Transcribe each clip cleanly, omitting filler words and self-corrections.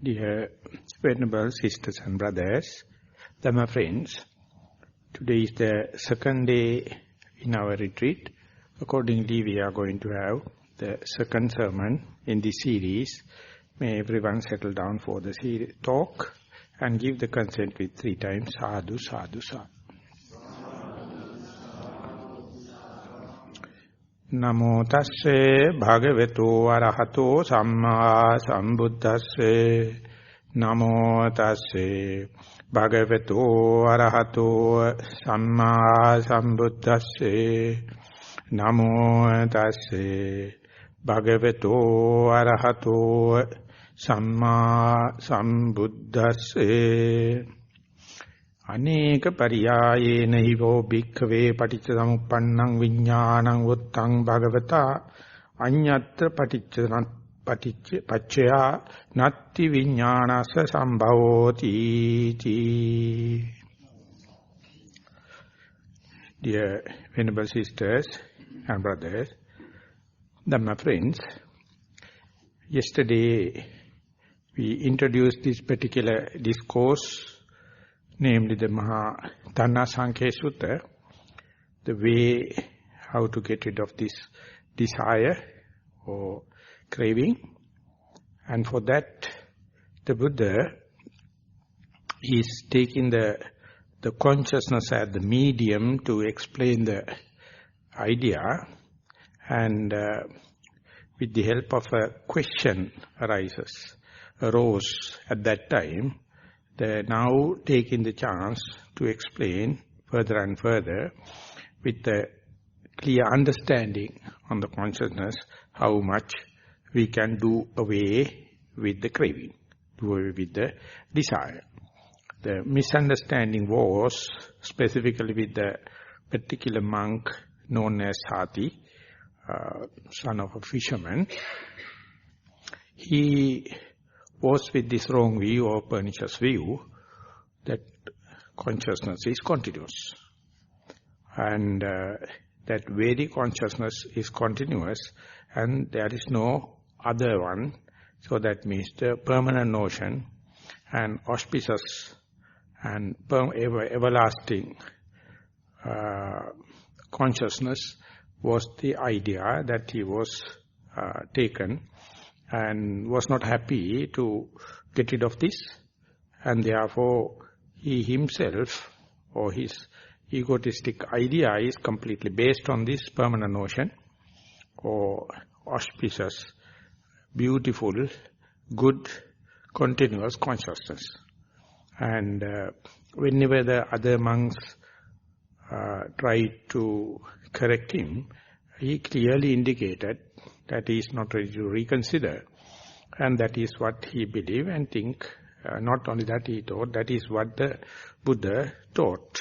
Dear Venerable Sisters and Brothers, Dhamma friends, today is the second day in our retreat. Accordingly, we are going to have the second sermon in this series. May everyone settle down for the talk and give the consent with 3 times sadhu, sadhu, sadhu. Namo tasse bhagavato arahato samma sambuddhasse. Namo tasse bhagavato arahato samma sambuddhasse. Namo tasse bhagavato arahato samma sambuddhasse. Aneka pariyayena hivo bhikkhave paticca samuppannang viññānaṁ vuttaṁ bhagavata aññatra paccaya natti viññānassa sambhavoti. Dear Venerable Sisters and Brothers, Dhamma friends, yesterday we introduced this particular discourse, namely the Maha Thanhasankaya Sutta, the way how to get rid of this desire or craving. And for that, the Buddha is taking the consciousness as the medium to explain the idea, and with the help of a question arose at that time. They now taking the chance to explain further and further with a clear understanding on the consciousness how much we can do away with the craving, do away with the desire. The misunderstanding was specifically with the particular monk known as Sati, son of a fisherman. He was with this wrong view or pernicious view that consciousness is continuous. And that very consciousness is continuous and there is no other one. So that means the permanent notion and auspicious and everlasting consciousness was the idea that he was taken, and was not happy to get rid of this, and therefore he himself or his egotistic idea is completely based on this permanent notion or auspicious, beautiful, good, continuous consciousness. And whenever the other monks tried to correct him, he clearly indicated that he is not ready to reconsider, and that is what he believed and think. Not only that he taught, that is what the Buddha taught.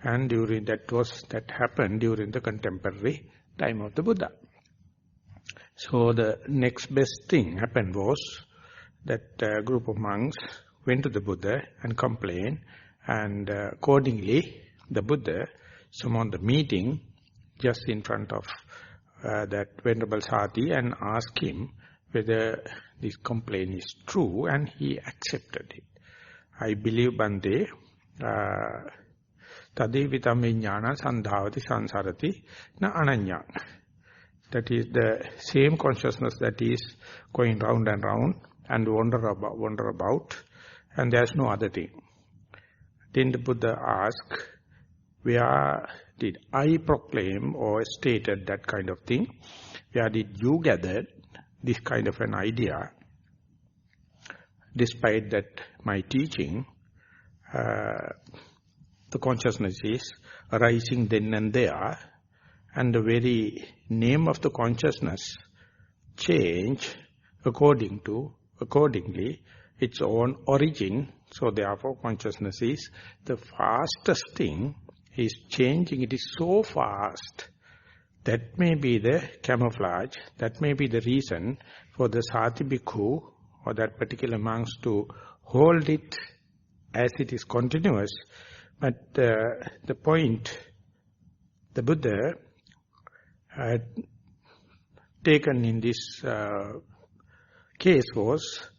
And that happened during the contemporary time of the Buddha. So the next best thing happened was that a group of monks went to the Buddha and complained, and accordingly the Buddha summoned the meeting just in front of that Venerable Sati and asked him whether this complaint is true, and he accepted it. I believe Bante tadivitam viññāna sandhavati sansarati na ananyang. That is the same consciousness that is going round and round and wander about, and there is no other thing. Then the Buddha asked, where did I proclaim or stated that kind of thing? Where did you gather this kind of an idea? Despite that my teaching, the consciousness is arising then and there, and the very name of the consciousness change accordingly its own origin. So therefore consciousness is the fastest thing, is changing. It is so fast. That may be the camouflage, that may be the reason for the Sati Bhikkhu or that particular monks to hold it as it is continuous. But the point the Buddha taken in this case was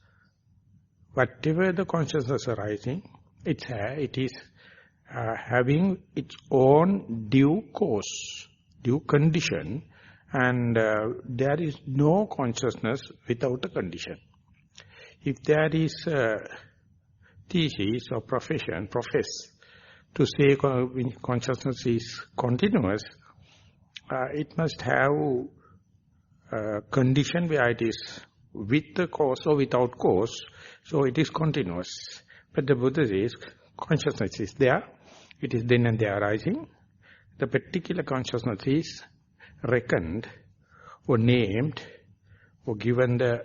whatever the consciousness arising, it is having its own due course, due condition, and there is no consciousness without a condition. If there is a thesis or profess to say consciousness is continuous, it must have a condition where it is with the cause or without cause, so it is continuous. But the Buddha says consciousness is there, it is then and there arising. The particular consciousness is reckoned or named or given the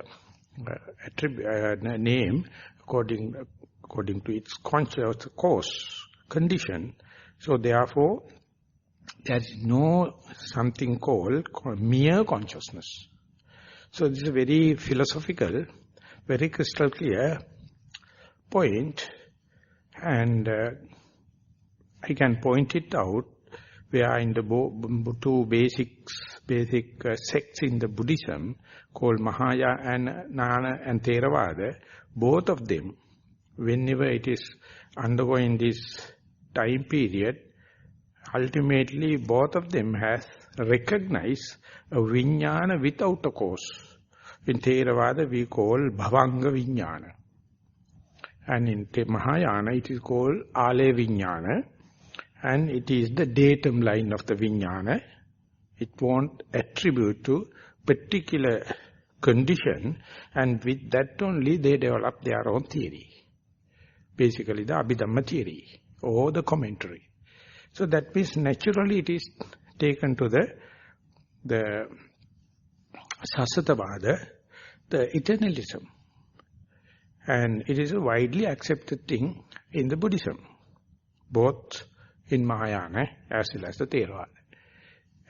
name according to its conscious cause, condition. So therefore, there is no something called mere consciousness. So this is a very philosophical, very crystal clear point, and I can point it out where in the two basic sects in the Buddhism called Maha and Theravada, both of them, whenever it is undergoing this time period, ultimately both of them has recognized a vijnana without a cause. In Theravada we call bhavanga vijnana. And in Mahayana it is called ale vijnana. And it is the datum line of the vijnana. It won't attribute to particular condition, and with that only they develop their own theory. Basically the Abhidhamma theory or the commentary. So that means naturally it is taken to the Sasatavada, the eternalism. And it is a widely accepted thing in the Buddhism, both in Mahayana as well as the Theravada.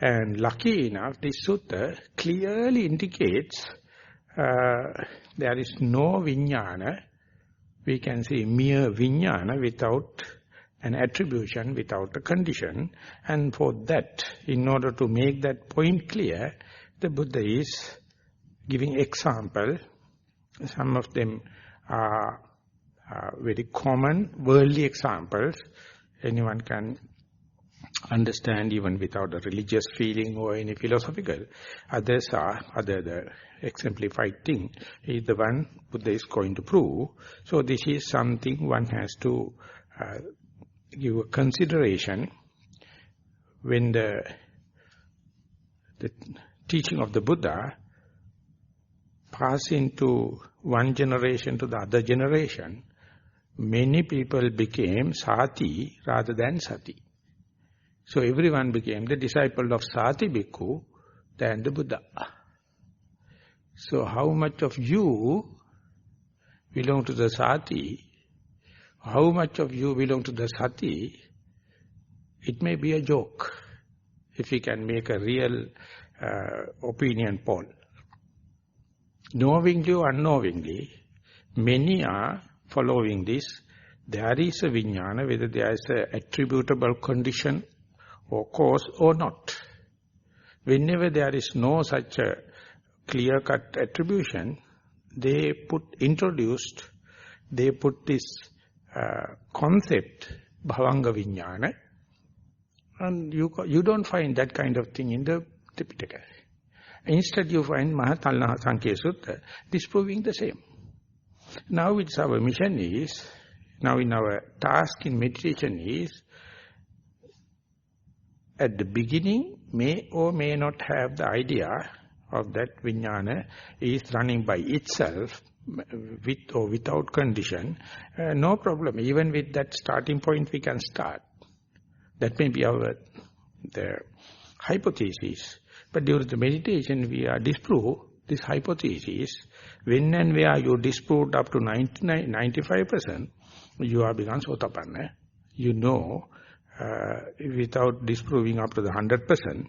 And lucky enough, this sutta clearly indicates there is no vijnana, we can say mere vijnana without an attribution, without a condition. And for that, in order to make that point clear, the Buddha is giving example. Some of them are very common worldly examples. Anyone can understand even without a religious feeling or any philosophical. Others are, the exemplified thing is the one Buddha is going to prove. So this is something one has to give a consideration when the teaching of the Buddha passing to one generation to the other generation. Many people became sati rather than sati. So everyone became the disciple of Sati Bhikkhu than the Buddha. So how much of you belong to the Sati, how much of you belong to the Sati, it may be a joke if we can make a real opinion poll. Knowingly or unknowingly, many are following this. There is a vijnana, whether there is an attributable condition or cause or not. Whenever there is no such a clear-cut attribution, they put this concept, bhavanga vijnana, and you don't find that kind of thing in the Tipitaka. Instead you find Maha Thanhasankaya Sutta disproving the same. Now it's our mission is, now in our task in meditation is, at the beginning may or may not have the idea of that vijnana is running by itself, with or without condition. No problem. Even with that starting point we can start. That may be the hypothesis. But during the meditation we are disprove this hypothesis. When and where you disproved up to 95%, you are become Sotapanna. You know, without disproving up to the 100%,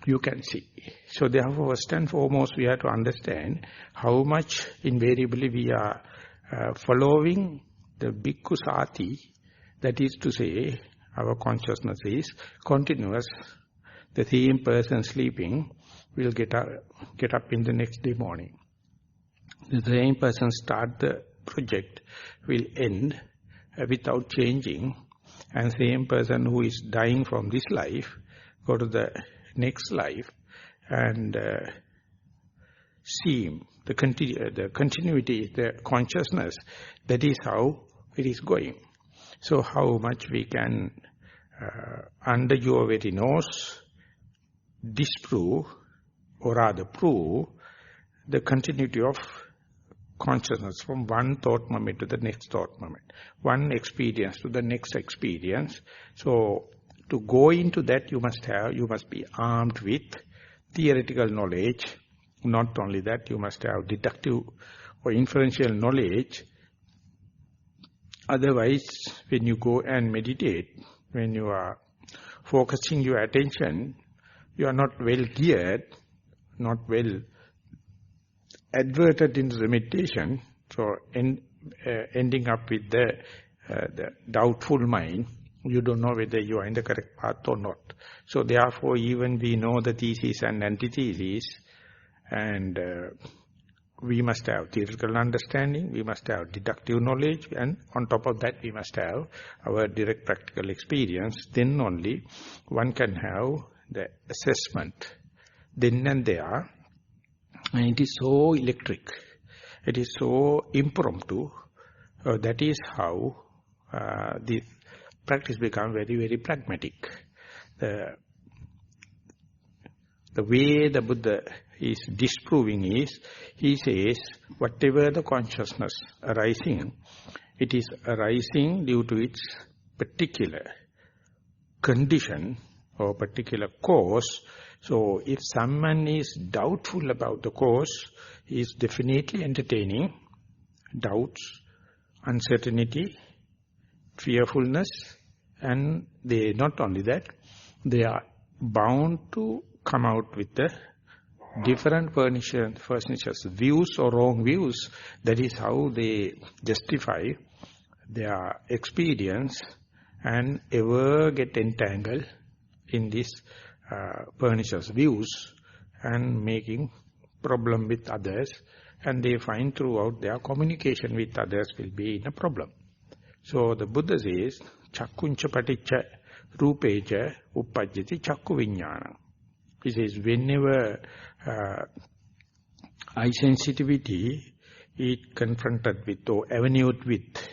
you can see. So therefore, first and foremost, we have to understand how much invariably we are following the Bhikkhu Sati. That is to say, our consciousness is continuous. The same person sleeping will get up in the next day morning. The same person start the project will end without changing, and same person who is dying from this life go to the next life and see the continuity, the consciousness. That is how it is going. So how much we can, under your very nose, disprove, or rather prove, the continuity of consciousness from one thought moment to the next thought moment, one experience to the next experience. So to go into that, you must be armed with theoretical knowledge. Not only that, you must have deductive or inferential knowledge. Otherwise, when you go and meditate, when you are focusing your attention, you are not well geared, not well adverted into the meditation, so ending up with the doubtful mind. You don't know whether you are in the correct path or not. So therefore, even we know the thesis and antithesis, and we must have theoretical understanding, we must have deductive knowledge, and on top of that we must have our direct practical experience. Then only one can have the assessment, then and there. And it is so electric, it is so impromptu, that is how the practice becomes very, very pragmatic. The way the Buddha is disproving is, he says, whatever the consciousness arising, it is arising due to its particular condition or particular cause. So if someone is doubtful about the cause, he is definitely entertaining doubts, uncertainty, fearfulness, and not only that, they are bound to come out with the different pernicious views or wrong views. That is how they justify their experience and ever get entangled in this pernicious views and making problem with others, and they find throughout their communication with others will be in a problem. So the Buddha says, Chakkuncha paticca rupecha uppajjati chakku viññāna. He says, whenever eye sensitivity is confronted with or avenued with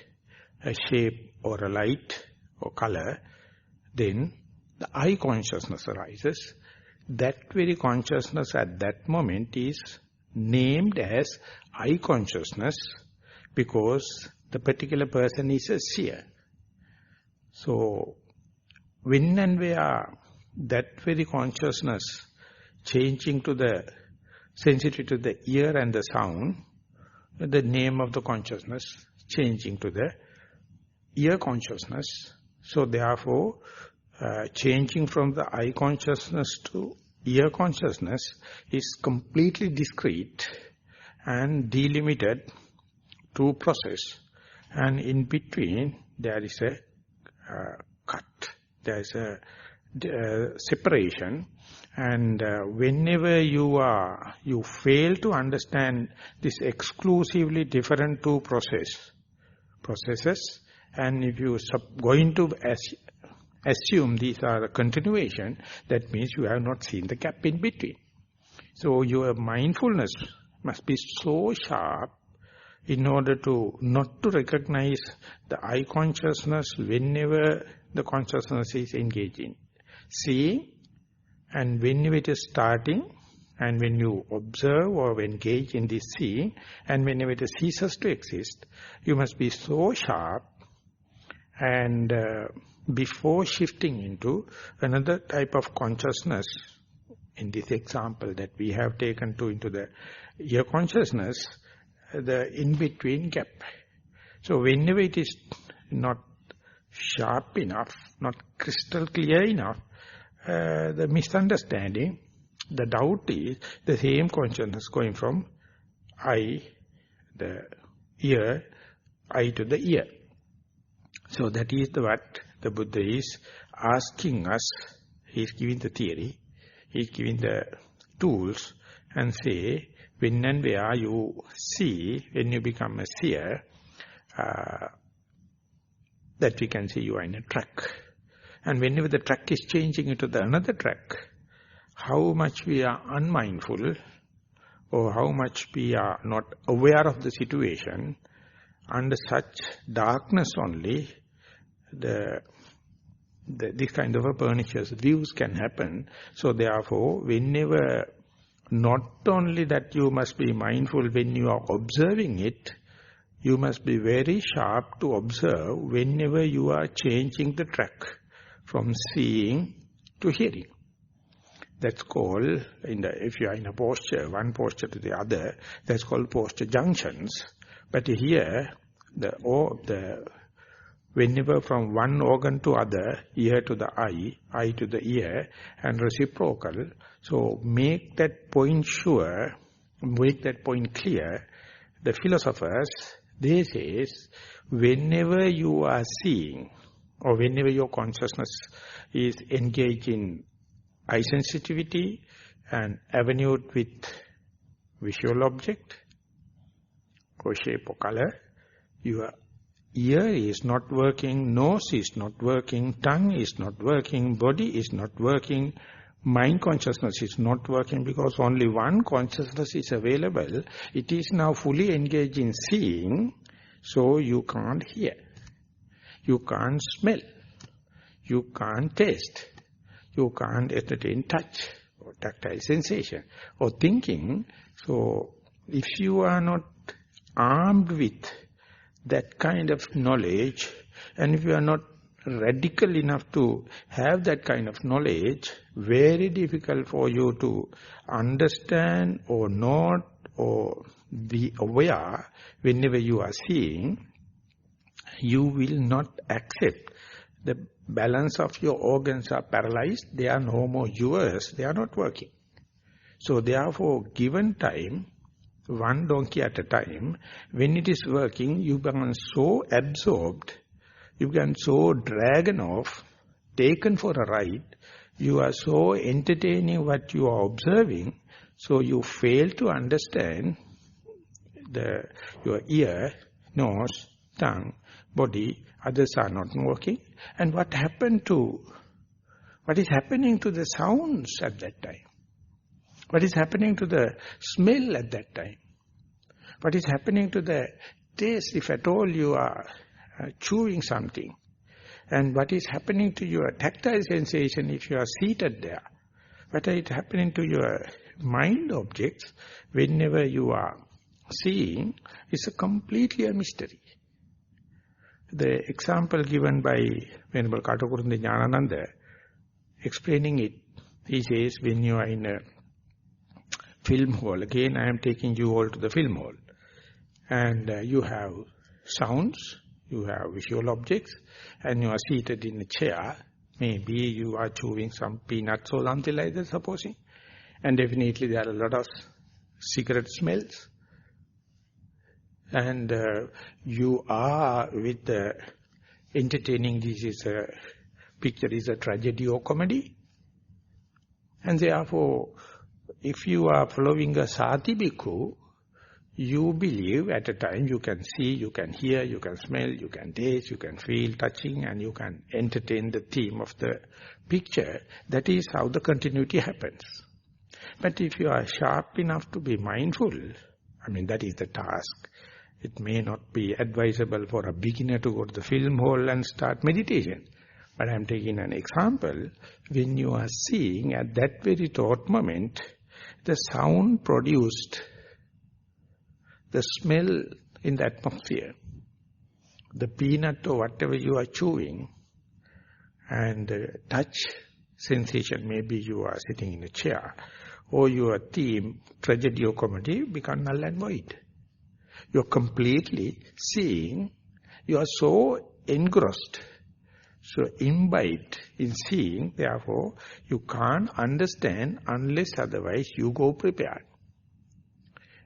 a shape or a light or color, then the eye consciousness arises. That very consciousness at that moment is named as eye consciousness because the particular person is a seer. So, when and where that very consciousness changing to the sensitivity to the ear and the sound, the name of the consciousness changing to the ear consciousness. So therefore, changing from the eye consciousness to ear consciousness is completely discrete and delimited to process. And in between, there is a cut, there is a separation. And whenever you fail to understand this exclusively different two processes, and if you going to assume these are a continuation, that means you have not seen the gap in between. So your mindfulness must be so sharp in order to not to recognize the eye consciousness whenever the consciousness is engaging. Seeing, and whenever it is starting, and when you observe or engage in this seeing, and whenever it ceases to exist, you must be so sharp. And before shifting into another type of consciousness, in this example that we have taken into the ear consciousness, the in-between gap. So whenever it is not sharp enough, not crystal clear enough, the misunderstanding, the doubt is the same consciousness going from eye, the ear, eye to the ear. So that is what the Buddha is asking us. He is giving the theory, he is giving the tools, and say, when and where you see, when you become a seer, that we can see you are in a track. And whenever the track is changing into the another track, how much we are unmindful or how much we are not aware of the situation, under such darkness only, this kind of a pernicious views can happen. So therefore, whenever, not only that you must be mindful when you are observing it, you must be very sharp to observe whenever you are changing the track from seeing to hearing. That's called, if you are in a posture, one posture to the other, that's called posture junctions. But here, whenever from one organ to other, ear to the eye to the ear, and reciprocal, so make that point sure, make that point clear. The philosophers, they say, whenever you are seeing, or whenever your consciousness is engaged in eye sensitivity and avenued with visual object, or shape or color, your ear is not working, nose is not working, tongue is not working, body is not working, mind consciousness is not working, because only one consciousness is available. It is now fully engaged in seeing, so you can't hear, you can't smell, you can't taste, you can't entertain touch or tactile sensation or thinking. So if you are not armed with that kind of knowledge, and if you are not radical enough to have that kind of knowledge, very difficult for you to understand or not or be aware whenever you are seeing. You will not accept. The balance of your organs are paralyzed, they are no more yours, they are not working. So therefore, given time, one donkey at a time, when it is working, you become so absorbed, you become so dragged off, taken for a ride, you are so entertaining what you are observing, so you fail to understand your ear, nose, tongue, body, others are not working. And what is happening to the sounds at that time? What is happening to the smell at that time? What is happening to the taste, if at all you are chewing something? And what is happening to your tactile sensation if you are seated there? What is happening to your mind objects whenever you are seeing is completely a mystery. The example given by Venerable Katakurunde Jnanananda, explaining it, he says, when you are in a film hall, again I am taking you all to the film hall, and you have sounds, you have visual objects, and you are seated in a chair. Maybe you are chewing some peanuts or something like that, supposing. And definitely there are a lot of cigarette smells. And you are with entertaining, this is a picture, is a tragedy or comedy. And therefore, if you are following a Sati Bhikkhu, you believe at a time you can see, you can hear, you can smell, you can taste, you can feel touching, and you can entertain the theme of the picture. That is how the continuity happens. But if you are sharp enough to be mindful, I mean, that is the task. It may not be advisable for a beginner to go to the film hall and start meditation. But I am taking an example. When you are seeing, at that very thought moment, the sound produced, the smell in the atmosphere, the peanut or whatever you are chewing, and the touch sensation, maybe you are sitting in a chair, or your theme, tragedy or comedy, become null and void. You are completely seeing, you are so engrossed, so imbibed in seeing, therefore you can't understand unless otherwise you go prepared.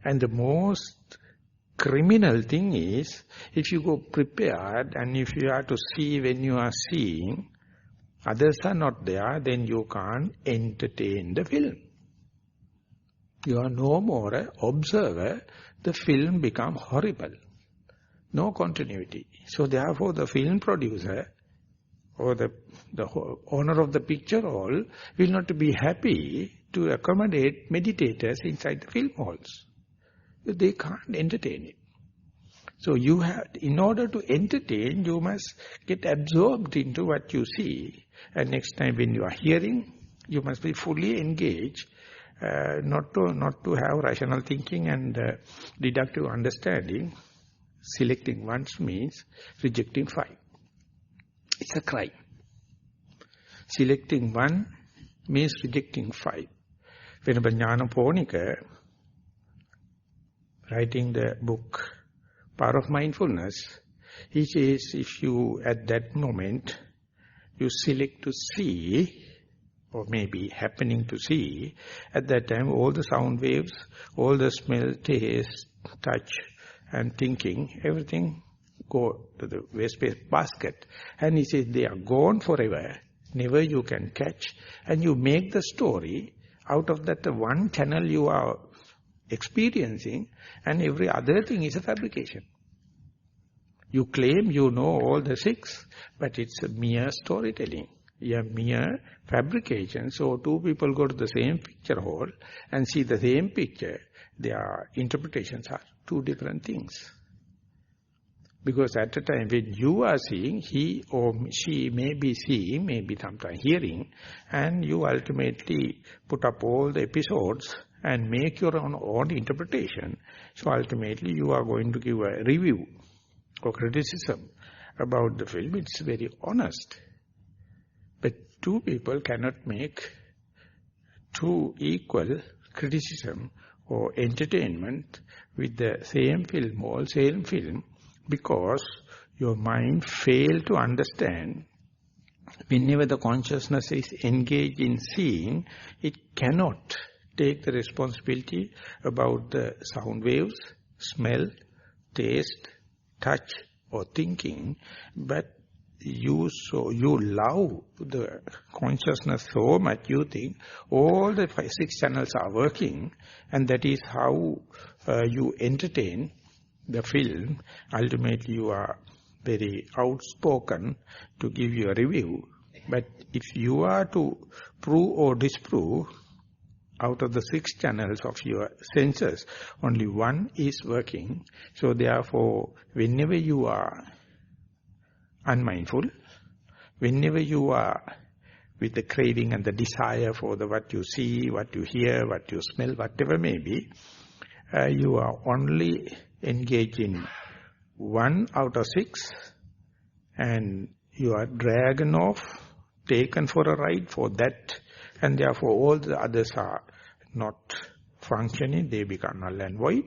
And the most criminal thing is, if you go prepared and if you are to see when you are seeing, others are not there, then you can't entertain the film. You are no more an observer, the film becomes horrible. no continuity. So therefore the film producer or the owner of the picture hall will not be happy to accommodate meditators inside the film halls. They can't entertain it. So you have, in order to entertain, you must get absorbed into what you see. And next time when you are hearing, you must be fully engaged, not to have rational thinking and deductive understanding. Selecting once means rejecting 5. It's a crime. Selecting one means rejecting 5. Venerable Jnanaponika, writing the book Power of Mindfulness, he says if you at that moment you select to see, or maybe happening to see, at that time all the sound waves, all the smell, taste, touch and thinking, everything go to the waste basket. And he says they are gone forever, never you can catch, and you make the story out of that one channel you are experiencing, and every other thing is a fabrication. You claim you know all the 6, but it's a mere storytelling, a mere fabrication. So two people go to the same picture hall and see the same picture. Their interpretations are 2 different things. Because at the time when you are seeing, he or she may be seeing, maybe sometimes hearing, and you ultimately put up all the episodes and make your own interpretation. So ultimately you are going to give a review or criticism about the film. It's very honest. But 2 people cannot make 2 equal criticism or entertainment with the same film or same film, because your mind failed to understand whenever the consciousness is engaged in seeing, it cannot take the responsibility about the sound waves, smell, taste, touch or thinking, but you love the consciousness so much, you think all the 6 channels are working, and that is how you entertain the film. Ultimately you are very outspoken to give you a review, but if you are to prove or disprove, out of the 6 channels of your senses, only one is working. So therefore, whenever you are unmindful, whenever you are with the craving and the desire for the what you see, what you hear, what you smell, whatever may be, you are only engaged in 1 out of 6, and you are dragged off, taken for a ride for that, and therefore all the others are not functioning, they become null and void.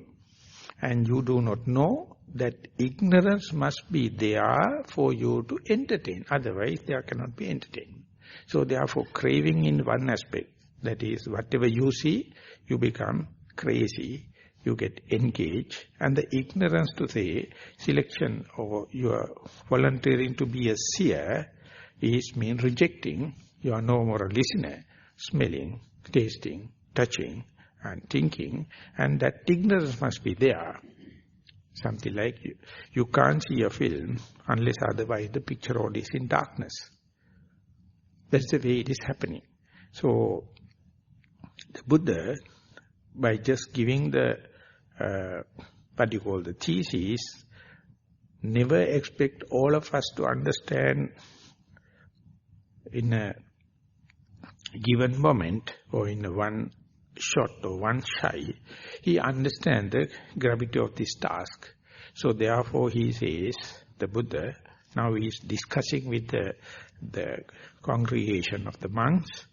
And you do not know that ignorance must be there for you to entertain. Otherwise, there cannot be entertainment. So therefore, craving in one aspect, that is, whatever you see, you become crazy, you get engaged. And the ignorance to say, selection or you are volunteering to be a seer, is mean rejecting. You are no more a listener, smelling, tasting, touching and thinking, and that ignorance must be there. Something like you can't see a film unless otherwise the picture all is in darkness. That's the way it is happening. So the Buddha, by just giving the what you call the thesis, never expect all of us to understand in a given moment or in one shot or one shy. He understands the gravity of this task. So therefore he says, the Buddha, now he is discussing with the congregation of the monks.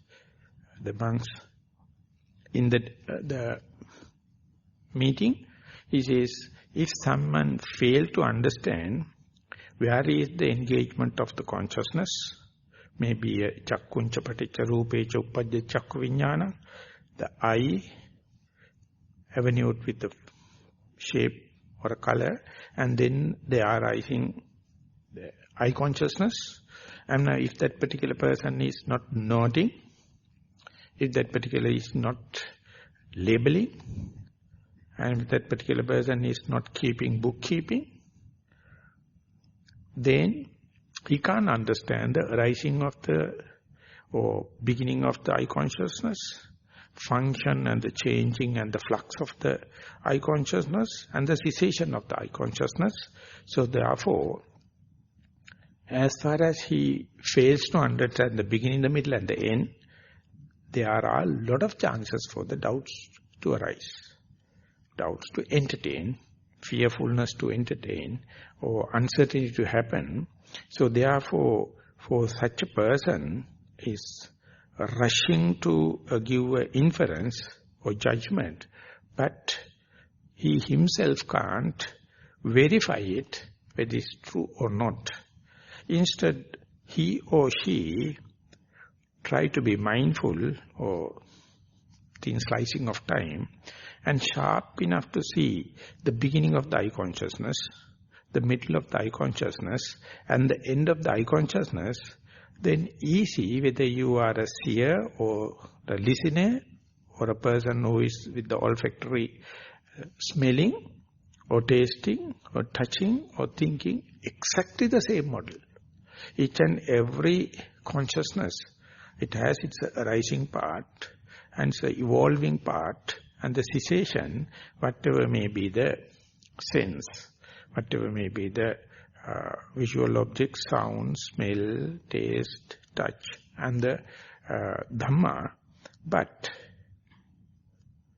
The monks in the meeting, he says, if someone fails to understand where is the engagement of the consciousness, maybe a chakkuncha paticca rupecha uppadya chakku viññāna, the eye avenued with the shape or a color, and then they are arising the eye consciousness. And if that particular person is not noting, if that particular is not labeling, and if that particular person is not keeping bookkeeping, then he can't understand the arising of the, or beginning of the eye consciousness, function and the changing and the flux of the eye consciousness, and the cessation of the eye consciousness. So therefore, as far as he fails to understand the beginning, the middle and the end, there are a lot of chances for the doubts to arise, doubts to entertain, fearfulness to entertain, or uncertainty to happen. So therefore, for such a person is rushing to give an inference or judgment, but he himself can't verify it, whether it's true or not. Instead, he or she try to be mindful or in slicing of time and sharp enough to see the beginning of the eye consciousness, the middle of the eye consciousness, and the end of the eye consciousness. Then easy whether you are a seer or a listener or a person who is with the olfactory smelling or tasting or touching or thinking, exactly the same model. Each and every consciousness, it has its arising part and its evolving part and the cessation, whatever may be the sense, whatever may be the visual objects, sound, smell, taste, touch, and the Dhamma. But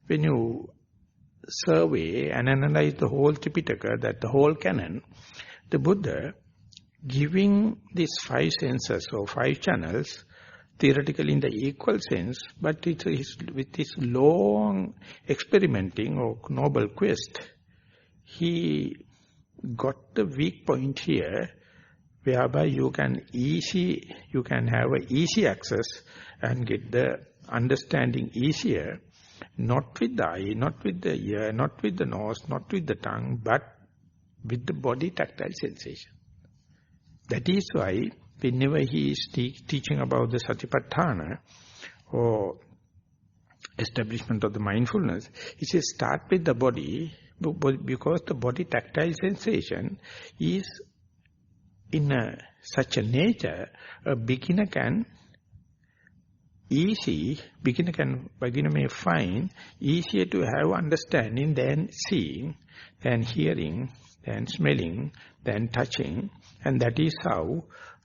when you survey and analyze the whole Tripitaka, that the whole canon, the Buddha giving these 5 senses or 5 channels, theoretically in the equal sense, but with this long experimenting or noble quest, he got the weak point here, whereby you can have a easy access and get the understanding easier, not with the eye, not with the ear, not with the nose, not with the tongue, but with the body tactile sensation. That is why whenever he is teaching about the Satipatthana or establishment of the mindfulness, he says start with the body, because the body tactile sensation is in such a nature, a beginner may find easier to have understanding than seeing, than hearing, than smelling, than touching, and that is how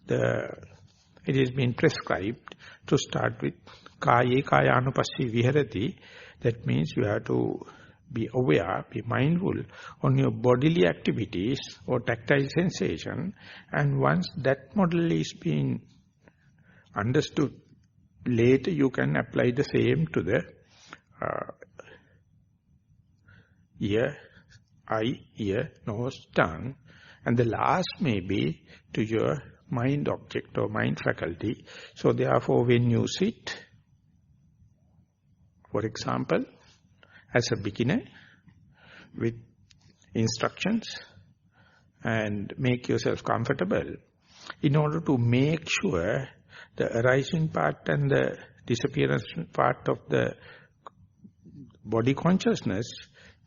it has been prescribed to start with Kaye Kayanupassi Viharati. That means you have to be aware, be mindful on your bodily activities or tactile sensation, and once that model is being understood, later you can apply the same to the ear, nose, tongue, and the last may be to your mind object or mind faculty. So therefore when you sit, for example, as a beginner with instructions and make yourself comfortable, in order to make sure the arising part and the disappearance part of the body consciousness,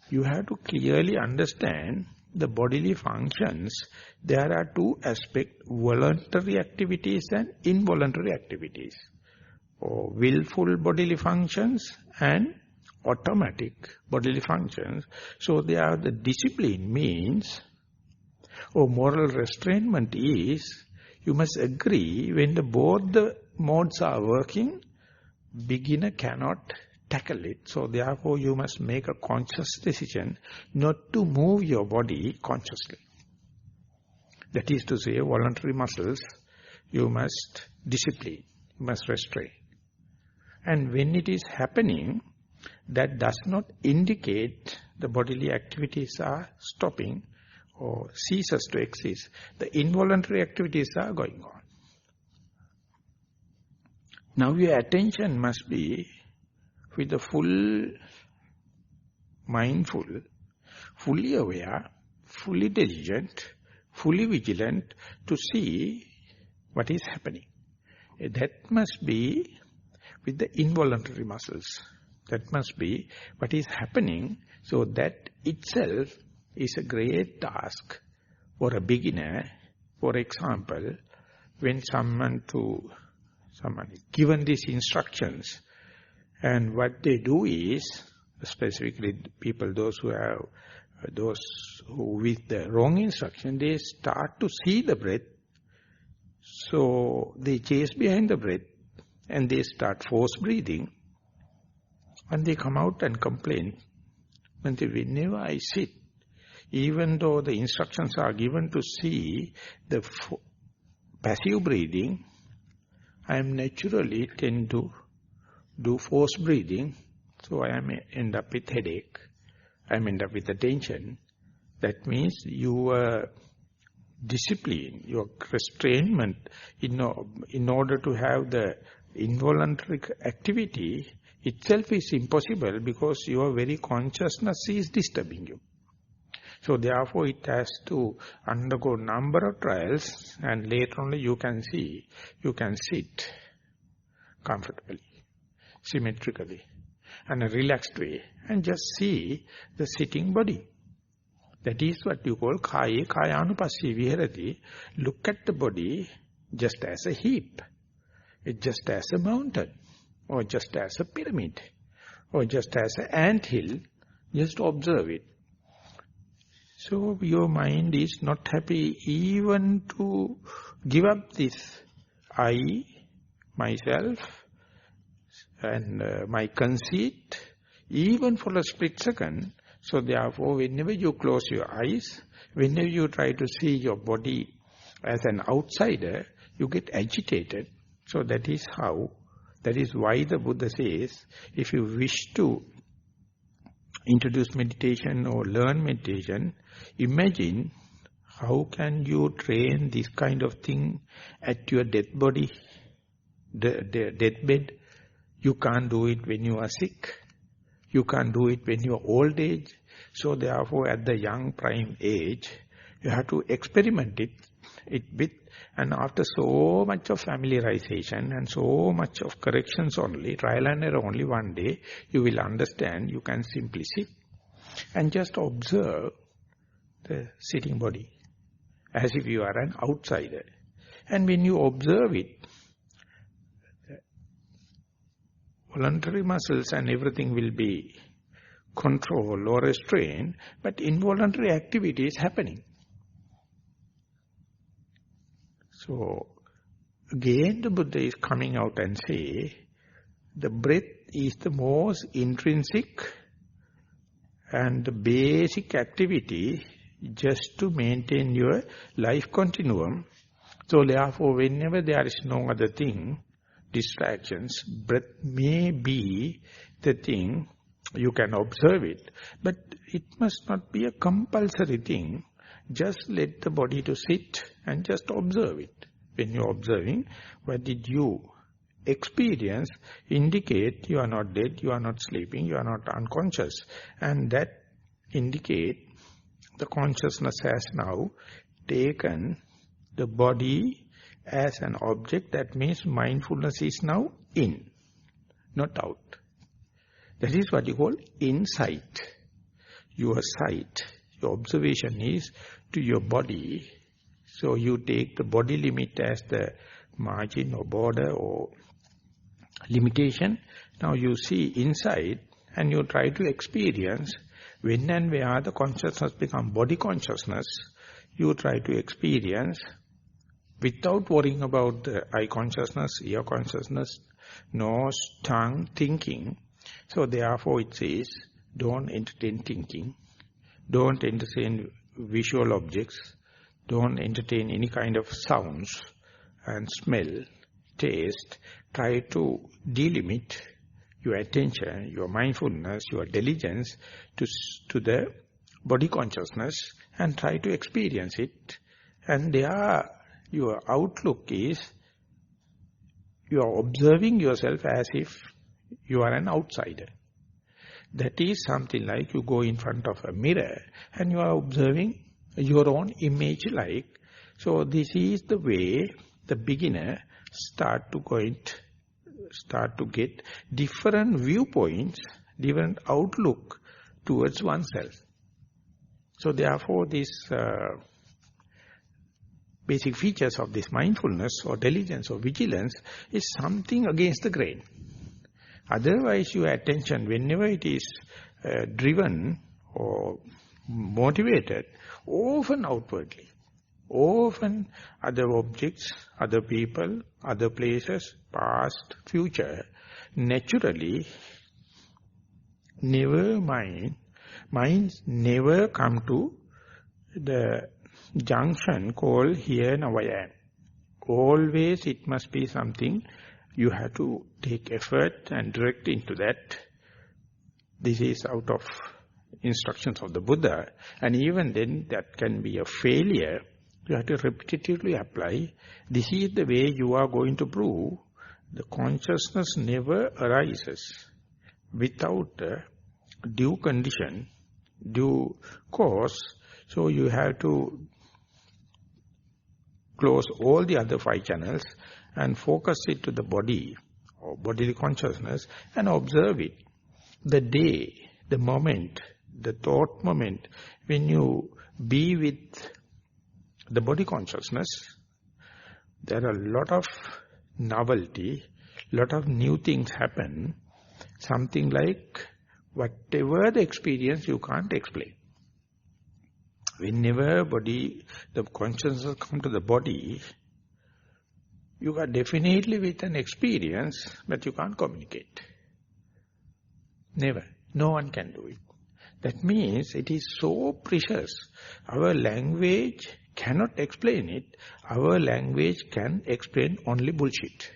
you have to clearly understand the bodily functions. There are 2 aspects, voluntary activities and involuntary activities, or willful bodily functions and automatic bodily functions. So there the discipline means, or moral restrainment is, you must agree when both the modes are working, beginner cannot tackle it. So therefore you must make a conscious decision not to move your body consciously. That is to say, voluntary muscles, you must discipline, you must restrain. And when it is happening, that does not indicate the bodily activities are stopping or ceases to exist. The involuntary activities are going on. Now your attention must be with the full mindful, fully aware, fully diligent, fully vigilant to see what is happening. That must be with the involuntary muscles. That must be what is happening. So that itself is a great task for a beginner For example, when someone is given these instructions, and what they do is, specifically people, those who with the wrong instruction, they start to see the breath. So they chase behind the breath and they start force breathing, and they come out and complain. Whenever I sit, even though the instructions are given to see the passive breathing, I am naturally tend to do force breathing, so I am end up with headache. I am end up with attention. That means your discipline, your restrainment in order to have the involuntary activity itself is impossible, because your very consciousness is disturbing you. So therefore it has to undergo number of trials, and later on you can see, you can sit comfortably, symmetrically, in a relaxed way, and just see the sitting body. That is what you call kaya kayanupassī viharati. Look at the body just as a heap, just as a mountain, or just as a pyramid, or just as an anthill. Just observe it. So your mind is not happy even to give up this I, myself, and my conceit, even for a split second. So therefore, whenever you close your eyes, whenever you try to see your body as an outsider, you get agitated. So that is why the Buddha says, if you wish to introduce meditation or learn meditation, imagine how can you train this kind of thing at your death body, the deathbed. You can't do it when you are sick. You can't do it when you are old age. So therefore, at the young prime age, you have to experiment it with, and after so much of familiarization and so much of corrections only, trial and error only, one day you will understand. You can simply sit and just observe the sitting body as if you are an outsider. And when you observe it, voluntary muscles and everything will be controlled or restrained, but involuntary activity is happening. So, again the Buddha is coming out and say, the breath is the most intrinsic and the basic activity just to maintain your life continuum. So therefore, whenever there is no other thing, distractions, breath may be the thing, you can observe it, but it must not be a compulsory thing. Just let the body to sit and just observe it. When you are observing, what did you experience, indicate you are not dead, you are not sleeping, you are not unconscious. And that indicate the consciousness has now taken the body as an object. That means mindfulness is now in, not out. That is what you call insight. Your sight, your observation is to your body. So you take the body limit as the margin or border or limitation. Now you see inside and you try to experience when and where the consciousness becomes body consciousness. You try to experience without worrying about the eye consciousness, ear consciousness, nose, tongue, thinking. So therefore it says, don't entertain thinking, don't entertain visual objects, don't entertain any kind of sounds and smell, taste. Try to delimit your attention, your mindfulness, your diligence to the body consciousness and try to experience it. And there your outlook is, you are observing yourself as if you are an outsider. That is something like you go in front of a mirror and you are observing your own image like. So this is the way the beginner start to get different viewpoints, different outlook towards oneself. So therefore this basic features of this mindfulness or diligence or vigilance is something against the grain. Otherwise, your attention, whenever it is driven or motivated, often outwardly, often other objects, other people, other places, past, future, naturally, never minds never come to the junction called here now I am. Always it must be something you have to take effort and direct into that. This is out of instructions of the Buddha, and even then that can be a failure. You have to repetitively apply. This is the way you are going to prove the consciousness never arises without a due condition, due cause. So you have to close all the other 5 channels and focus it to the body or bodily consciousness and observe it. The day, the moment, the thought moment, when you be with the body consciousness, there are a lot of novelty, lot of new things happen, something like whatever the experience you can't explain. Whenever the consciousness comes to the body, you are definitely with an experience, but you can't communicate. Never. No one can do it. That means it is so precious. Our language cannot explain it. Our language can explain only bullshit.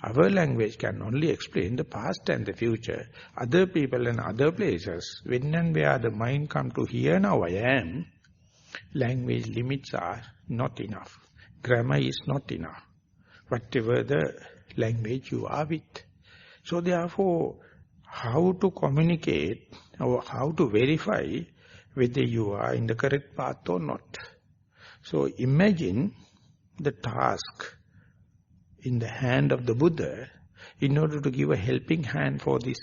Our language can only explain the past and the future, other people and other places. When and where the mind comes to here now I am, language limits are not enough. Grammar is not enough. Whatever the language you are with. So therefore, how to communicate or how to verify whether you are in the correct path or not. So imagine the task in the hand of the Buddha in order to give a helping hand for this,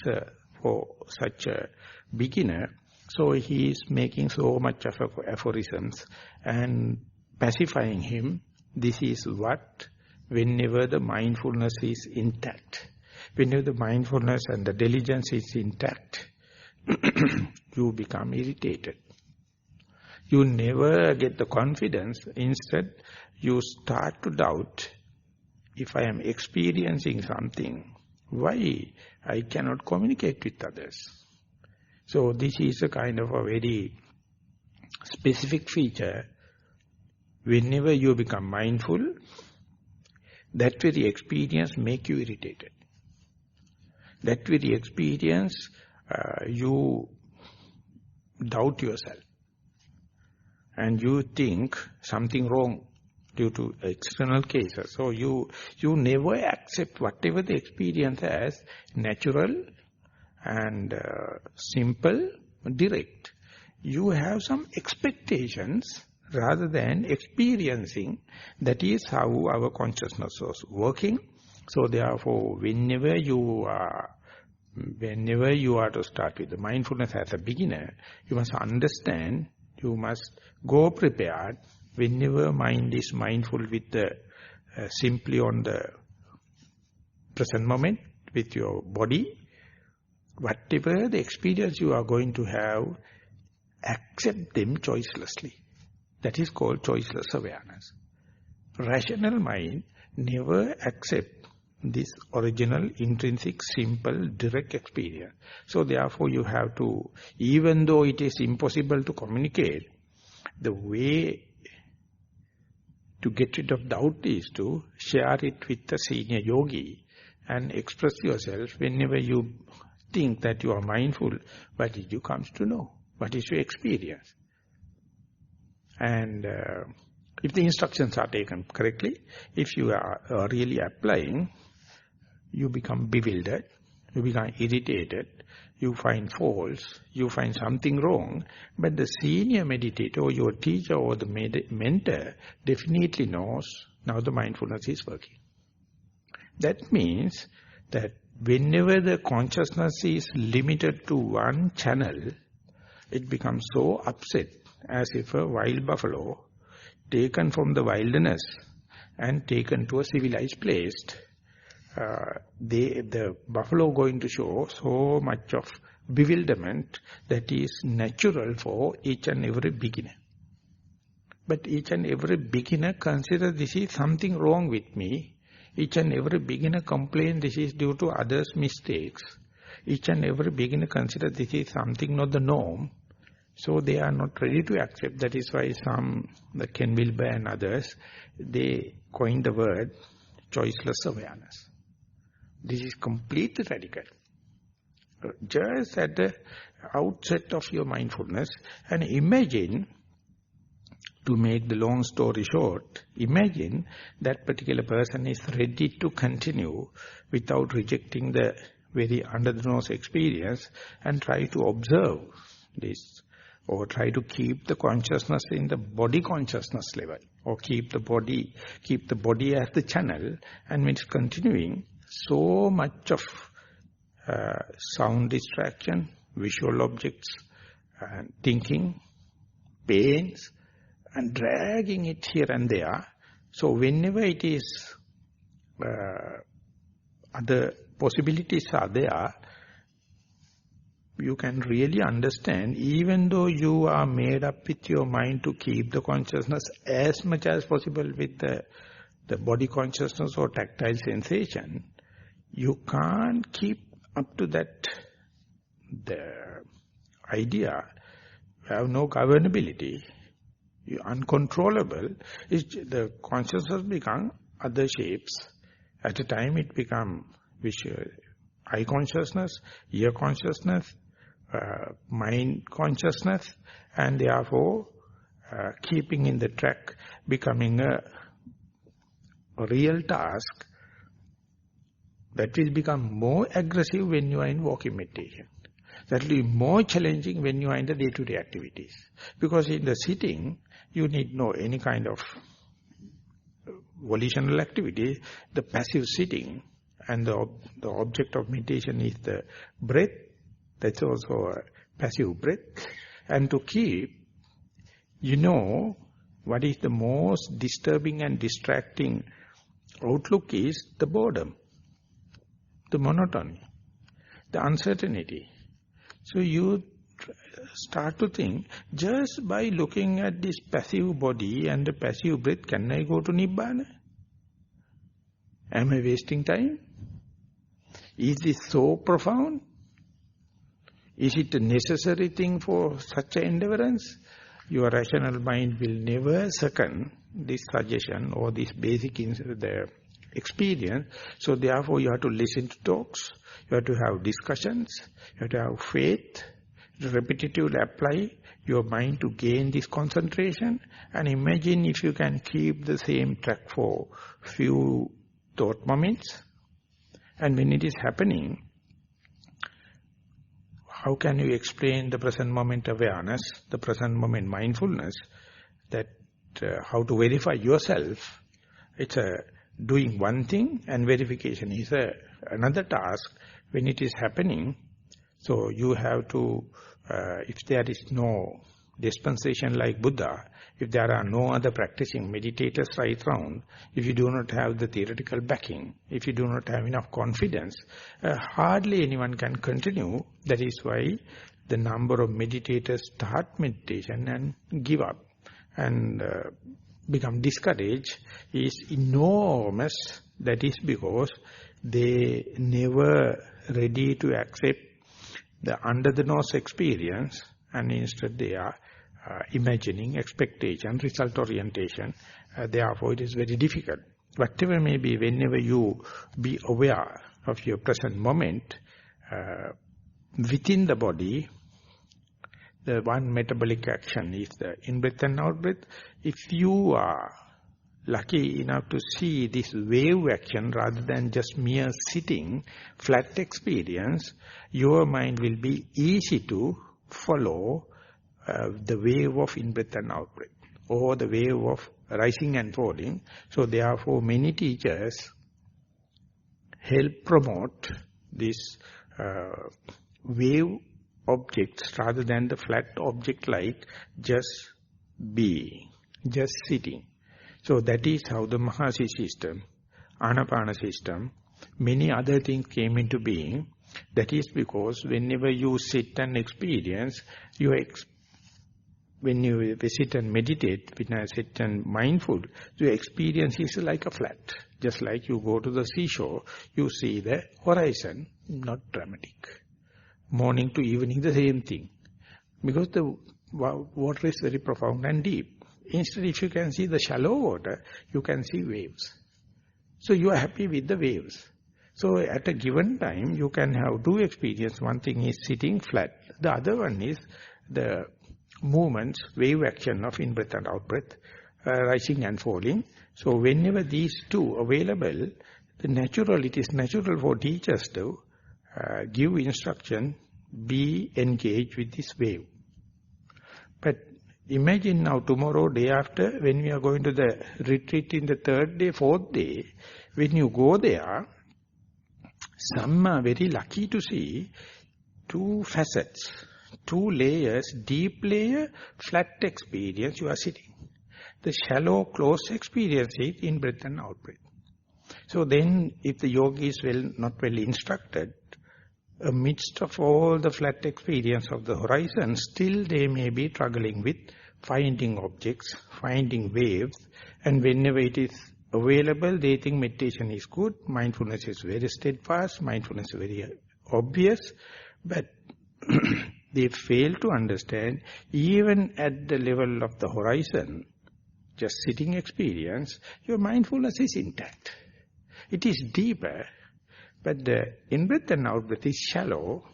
for such a beginner. So he is making so much of aphorisms and pacifying him. This is what, whenever the mindfulness is intact, whenever the mindfulness and the diligence is intact, you become irritated. You never get the confidence. Instead, you start to doubt, if I am experiencing something, why I cannot communicate with others? So this is a kind of a very specific feature. Whenever you become mindful, that very experience make you irritated. That very experience, you doubt yourself. And you think something wrong due to external cases. So you never accept whatever the experience as natural and simple, direct. You have some expectations rather than experiencing. That is how our consciousness was working. So therefore, whenever you are to start with the mindfulness as a beginner, you must understand, you must go prepared. Whenever mind is mindful with the simply on the present moment with your body, whatever the experience you are going to have, accept them choicelessly. That is called choiceless awareness. Rational mind never accept this original, intrinsic, simple, direct experience. So therefore you have to, even though it is impossible to communicate, the way to get rid of doubt is to share it with the senior yogi and express yourself whenever you think that you are mindful. What did you come to know? What is your experience? And if the instructions are taken correctly, if you are really applying, you become bewildered, you become irritated, you find faults, you find something wrong, but the senior meditator or your teacher or the mentor definitely knows now the mindfulness is working. That means that whenever the consciousness is limited to one channel, it becomes so upset as if a wild buffalo taken from the wilderness and taken to a civilized place, the buffalo going to show so much of bewilderment that is natural for each and every beginner. But each and every beginner considers this is something wrong with me. Each and every beginner complains this is due to others' mistakes. Each and every beginner considers this is something not the norm. So they are not ready to accept. That is why some, the Ken Wilber and others, they coined the word choiceless awareness. This is completely radical. Just at the outset of your mindfulness, and imagine, to make the long story short, imagine that particular person is ready to continue without rejecting the very under-the-nose experience and try to observe this, or try to keep the consciousness in the body consciousness level, or keep the body as the channel, and when it's continuing, so much of sound distraction, visual objects, and thinking, pains, and dragging it here and there. So whenever it is, other possibilities are there, you can really understand, even though you are made up with your mind to keep the consciousness as much as possible with the body consciousness or tactile sensation, you can't keep up to that, the idea. You have no governability. You're uncontrollable. The consciousness becomes other shapes. At a time it becomes visual, eye consciousness, ear consciousness, mind consciousness, and therefore keeping in the track, becoming a real task that will become more aggressive when you are in walking meditation. That will be more challenging when you are in the day-to-day activities. Because in the sitting, you need no any kind of volitional activity. The passive sitting, and the object of meditation is the breath. That's also a passive breath. And to keep, what is the most disturbing and distracting outlook is the boredom, the monotony, the uncertainty. So you start to think, just by looking at this passive body and the passive breath, can I go to Nibbana? Am I wasting time? Is this so profound? Is it a necessary thing for such an endeavorance? Your rational mind will never second this suggestion or this basic the experience. So therefore you have to listen to talks, you have to have discussions, you have to have faith, repetitively apply your mind to gain this concentration, and imagine if you can keep the same track for few thought moments, and when it is happening, how can you explain the present moment awareness, the present moment mindfulness, that how to verify yourself? It's doing one thing, and verification is another task when it is happening. So you have to, if there is no dispensation like Buddha, if there are no other practicing meditators right round, if you do not have the theoretical backing, if you do not have enough confidence, hardly anyone can continue. That is why the number of meditators start meditation and give up and become discouraged is enormous. That is because they never ready to accept the under-the-nose experience, and instead they are imagining, expectation, result orientation. Therefore it is very difficult. Whatever may be, whenever you be aware of your present moment, within the body, the one metabolic action is the in-breath and out-breath. If you are lucky enough to see this wave action rather than just mere sitting, flat experience, your mind will be easy to follow the wave of in-breath and out-breath, or the wave of rising and falling. So therefore many teachers help promote this wave objects rather than the flat object like just being. just sitting. So that is how the Maha system, Anapana system, many other things came into being. That is because whenever you sit and experience, when you sit and meditate, when I sit and mindful, your experience is like a flat. Just like you go to the seashore, you see the horizon, not dramatic. Morning to evening, the same thing. Because the water is very profound and deep. Instead, if you can see the shallow water, you can see waves. So you are happy with the waves. So at a given time, you can have two experiences. One thing is sitting flat. The other one is the movements, wave action of in-breath and out-breath, rising and falling. So whenever these two available, it is natural for teachers to give instruction, be engaged with this wave. But imagine now tomorrow, day after, when we are going to the retreat in the third day, fourth day, when you go there, some are very lucky to see two facets, two layers, deep layer, flat experience you are sitting. The shallow, close experience is in-breath and out-breath. So then, if the yogi is not well instructed, amidst of all the flat experience of the horizon, still they may be struggling with finding objects, finding waves, and whenever it is available, they think meditation is good, mindfulness is very steadfast, mindfulness is very obvious, but they fail to understand, even at the level of the horizon, just sitting experience, your mindfulness is intact. It is deeper, but the in-breath and out-breath is shallow.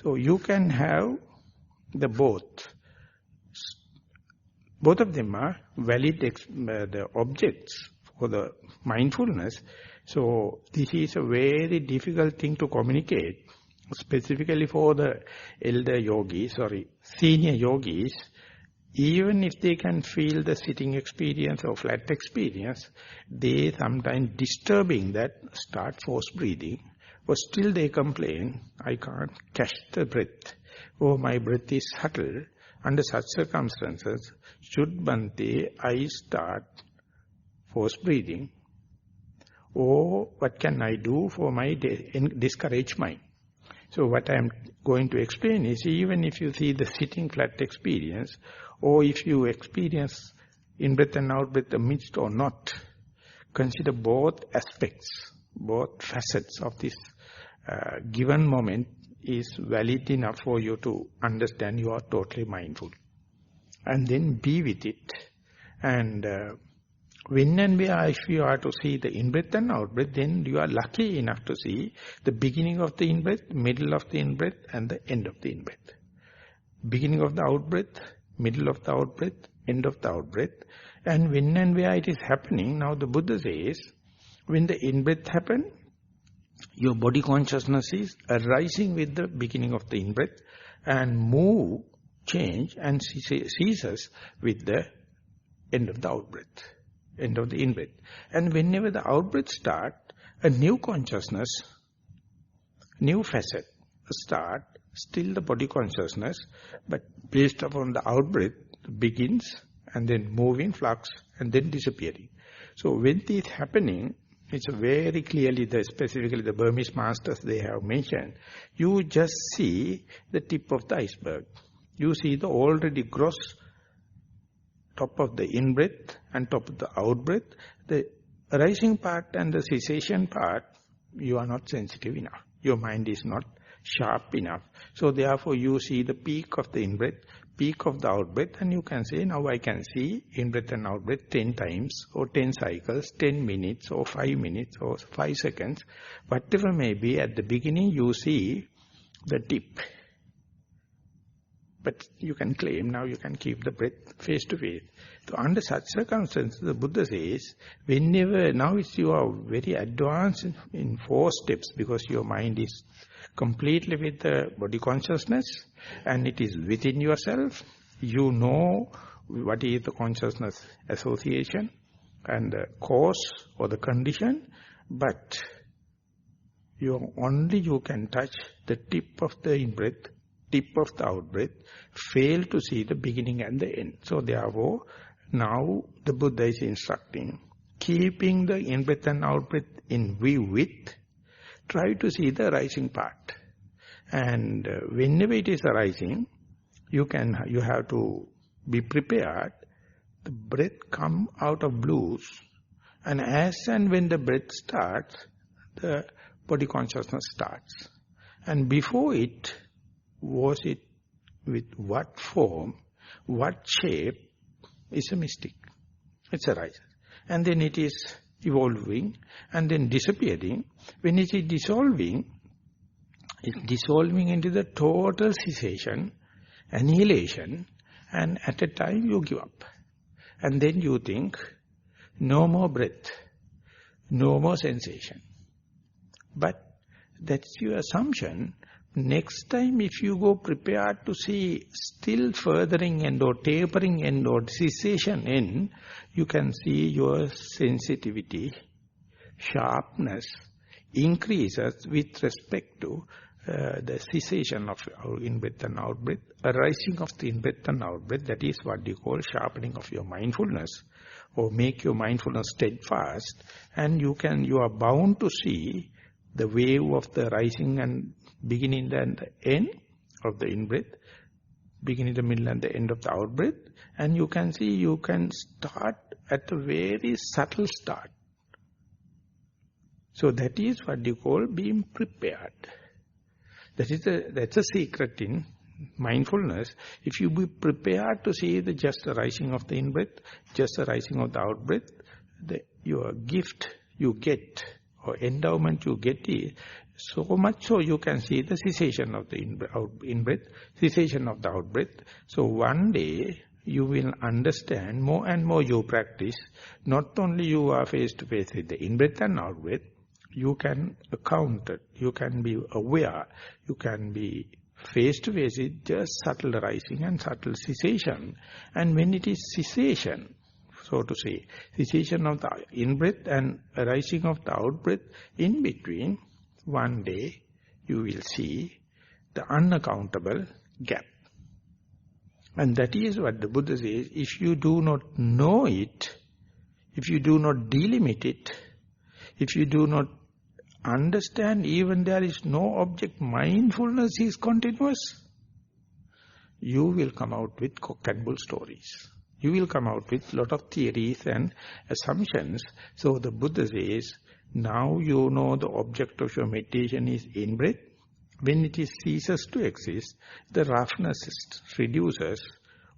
So you can have the both. Both of them are valid the objects for the mindfulness. So this is a very difficult thing to communicate, specifically for the senior yogis. Even if they can feel the sitting experience or flat experience, they sometimes disturbing that, start force breathing, or still they complain, I can't catch the breath, or my breath is subtle. Under such circumstances, should Bhante, I start force breathing, or what can I do for my discouraged mind? So what I am going to explain is, even if you see the sitting flat experience, or if you experience in-breath and out-breath amidst or not, consider both aspects, both facets of this given moment is valid enough for you to understand you are totally mindful. And then be with it. And when and where, if you are to see the in-breath and out-breath, then you are lucky enough to see the beginning of the in-breath, middle of the in-breath, and the end of the in-breath. Beginning of the out-breath, middle of the out-breath, end of the out-breath. And when and where it is happening, now the Buddha says, when the in-breath happens, your body consciousness is arising with the beginning of the in-breath and change and ceases with the end of the out-breath, end of the in-breath. And whenever the out-breath starts, a new consciousness, new facet start, still the body consciousness, but based upon the out-breath, begins and then moving, flux, and then disappearing. So when this is happening, it's very clearly, specifically the Burmese masters they have mentioned, you just see the tip of the iceberg. You see the already gross top of the in-breath and top of the out-breath. The arising part and the cessation part, you are not sensitive enough. Your mind is not sharp enough. So therefore you see the peak of the in-breath, peak of the out-breath, and you can say, now I can see in-breath and out-breath 10 times, or 10 cycles, 10 minutes, or 5 minutes, or 5 seconds. Whatever may be, at the beginning you see the tip. But you can claim, now you can keep the breath face to face. So under such circumstances, the Buddha says, whenever, now you are very advanced in 4 steps, because your mind is completely with the body consciousness, and it is within yourself. You know what is the consciousness association, and the cause or the condition, but you can touch the tip of the in-breath, tip of the out-breath, fail to see the beginning and the end. So therefore, Now the Buddha is instructing, keeping the in-breath and out-breath in view with, try to see the rising part. And whenever it is arising, you have to be prepared. The breath come out of blues, and as and when the breath starts, the body consciousness starts. And before it, was it with what form, what shape, is a mystic. It's arises. And then it is evolving and then disappearing. When it is dissolving, it's dissolving into the total cessation, annihilation, and at a time you give up. And then you think, no more breath, no more sensation. But that's your assumption. Next time if you go prepared to see still furthering end or tapering end or cessation end, you can see your sensitivity, sharpness increases with respect to the cessation of in-breath and out-breath, arising of the in-breath and out-breath. That is what you call sharpening of your mindfulness, or make your mindfulness steadfast, and you are bound to see the wave of the rising and beginning and the end of the in-breath, beginning, the middle and the end of the out-breath, and you can see you can start at a very subtle start. So that is what you call being prepared. That's a secret in mindfulness. If you be prepared to see the just arising of the in-breath, just arising of the out-breath, your gift you get, or endowment you get is so much so you can see the cessation of the in-breath, cessation of the out-breath. So one day you will understand, more and more you practice, not only you are face to face with the in-breath and out-breath, you can account it, you can be aware, you can be face to face with just subtle arising and subtle cessation. And when it is cessation, so to say, cessation of the in-breath and arising of the out-breath, in between, one day you will see the unaccountable gap. And that is what the Buddha says, if you do not know it, if you do not delimit it, if you do not understand even there is no object, mindfulness is continuous, you will come out with cock and bull stories. You will come out with lot of theories and assumptions. So the Buddha says, now you know the object of your meditation is in-breath. When it ceases to exist, the roughness reduces,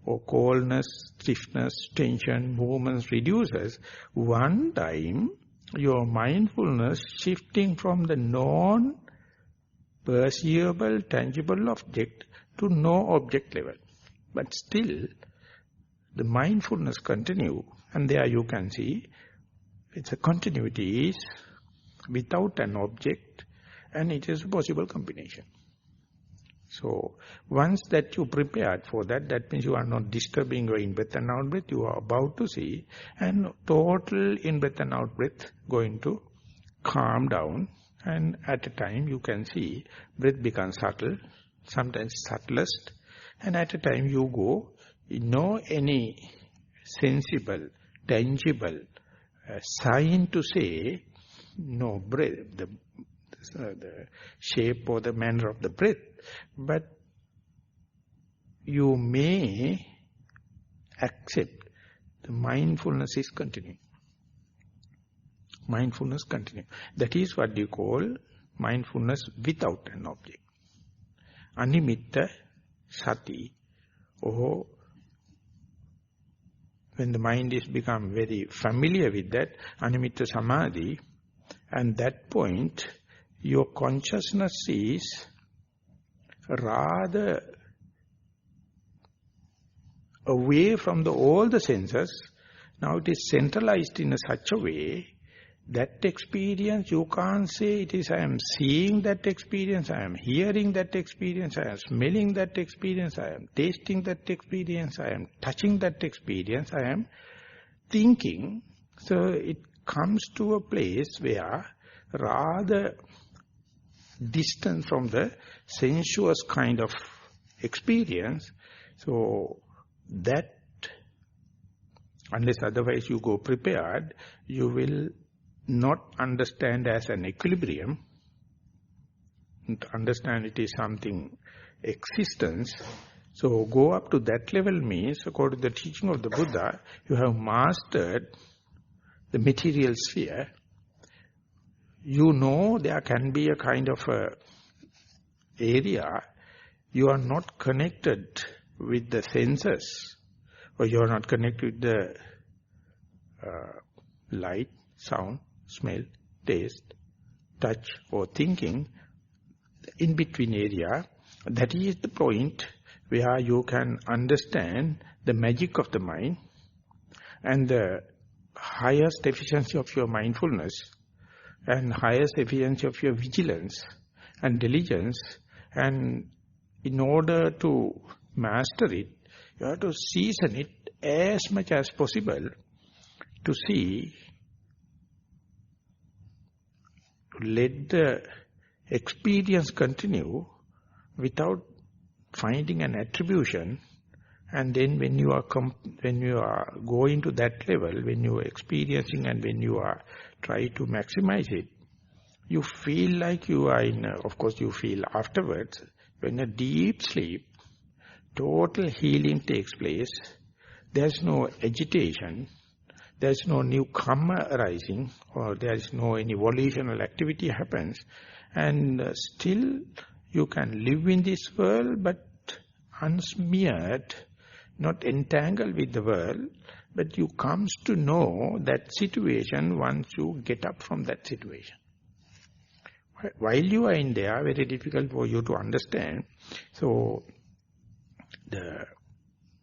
or coldness, stiffness, tension, movements reduces. One time, your mindfulness shifting from the non-perceivable, tangible object to no object level. But still, the mindfulness continue, and there you can see it's a continuity is without an object, and it is a possible combination. So once that you prepared for that, that means you are not disturbing your in-breath and out-breath, you are about to see, and total in-breath and out-breath going to calm down, and at a time you can see breath becomes subtle, sometimes subtlest, and at a time you go, no any sensible, tangible sign to say, no breath, the shape or the manner of the breath, but you may accept the mindfulness is continuing. Mindfulness continuing. That is what you call mindfulness without an object. Animitta sati, or when the mind is become very familiar with that, animitta samadhi, and that point, your consciousness is rather away from all the senses. Now it is centralized in such a way that experience, you can't say it is I am seeing that experience, I am hearing that experience, I am smelling that experience, I am tasting that experience, I am touching that experience, I am thinking. So it comes to a place where rather distant from the sensuous kind of experience. So that Unless otherwise you go prepared, you will not understand as an equilibrium. To understand it is something existence. So go up to that level means, according to the teaching of the Buddha, you have mastered the material sphere. You know there can be a kind of a area you are not connected with the senses, or you are not connected with the light, sound, smell, taste, touch or thinking. In between area, that is the point where you can understand the magic of the mind and the highest efficiency of your mindfulness and highest efficiency of your vigilance and diligence. And in order to master it, you have to season it as much as possible to see, to let the experience continue without finding an attribution. And then when you are going to that level, when you are experiencing and when you are trying to maximize it, you feel like you are in, of course you feel afterwards, when a deep sleep, total healing takes place. There's no agitation, there's no newcomer arising, or there's no any volitional activity happens. And still you can live in this world, but unsmeared, not entangled with the world, but you comes to know that situation once you get up from that situation. While you are in there, very difficult for you to understand. So,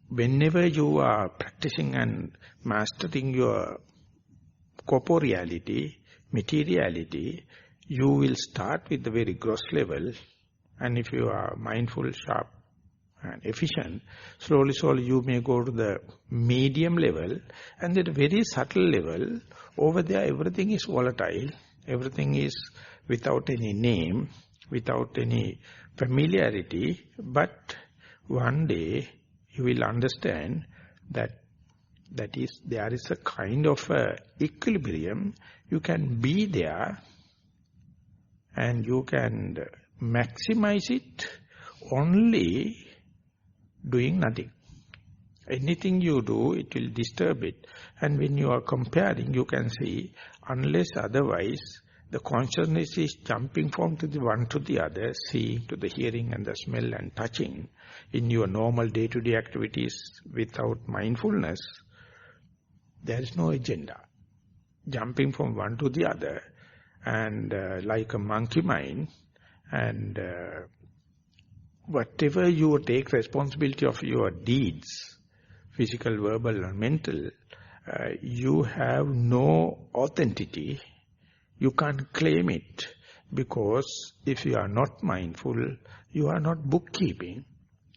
whenever you are practicing and mastering your corporeality, materiality, you will start with the very gross level, and if you are mindful, sharp and efficient, slowly you may go to the medium level, and at a very subtle level, over there everything is volatile, everything is without any name, without any familiarity, but one day you will understand that there is a kind of equilibrium. You can be there and you can maximize it only doing nothing. Anything you do, it will disturb it. And when you are comparing, you can see, unless otherwise, the consciousness is jumping from the one to the other, seeing to the hearing and the smell and touching in your normal day-to-day activities without mindfulness. There is no agenda. Jumping from one to the other, and like a monkey mind, and whatever you take responsibility of your deeds, physical, verbal, and mental, you have no authenticity. You can't claim it, because if you are not mindful, you are not bookkeeping.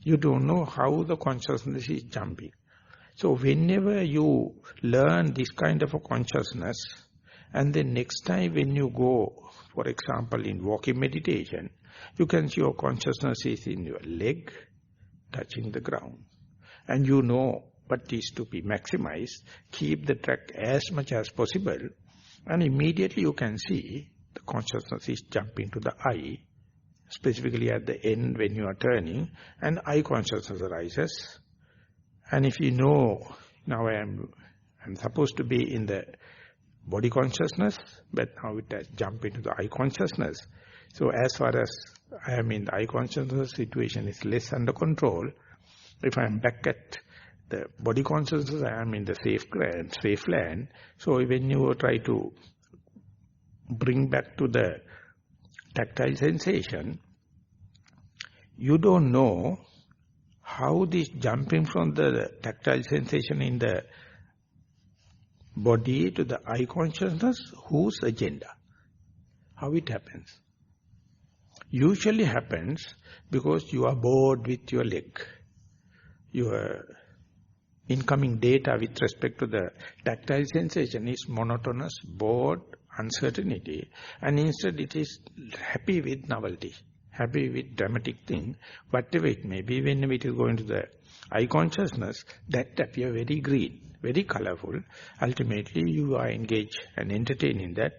You don't know how the consciousness is jumping. So whenever you learn this kind of a consciousness, and then next time when you go, for example, in walking meditation, you can see your consciousness is in your leg, touching the ground. And you know what is to be maximized, keep the track as much as possible, and immediately you can see the consciousness is jumping to the eye, specifically at the end when you are turning, and eye consciousness arises. And if you know, now I'm supposed to be in the body consciousness, but now it has jumped into the eye consciousness. So as far as I am in the eye consciousness, situation is less under control. If I am back at the body consciousness, I am in the safe land. So when you try to bring back to the tactile sensation, you don't know how this jumping from the tactile sensation in the body to the eye consciousness, whose agenda, how it happens. Usually happens because you are bored with your leg. Your incoming data with respect to the tactile sensation is monotonous, bored, uncertainty, and instead it is happy with novelty, happy with dramatic thing, whatever it may be. When it is going to the eye consciousness, that appear very green, very colorful. Ultimately, you are engaged and entertained in that.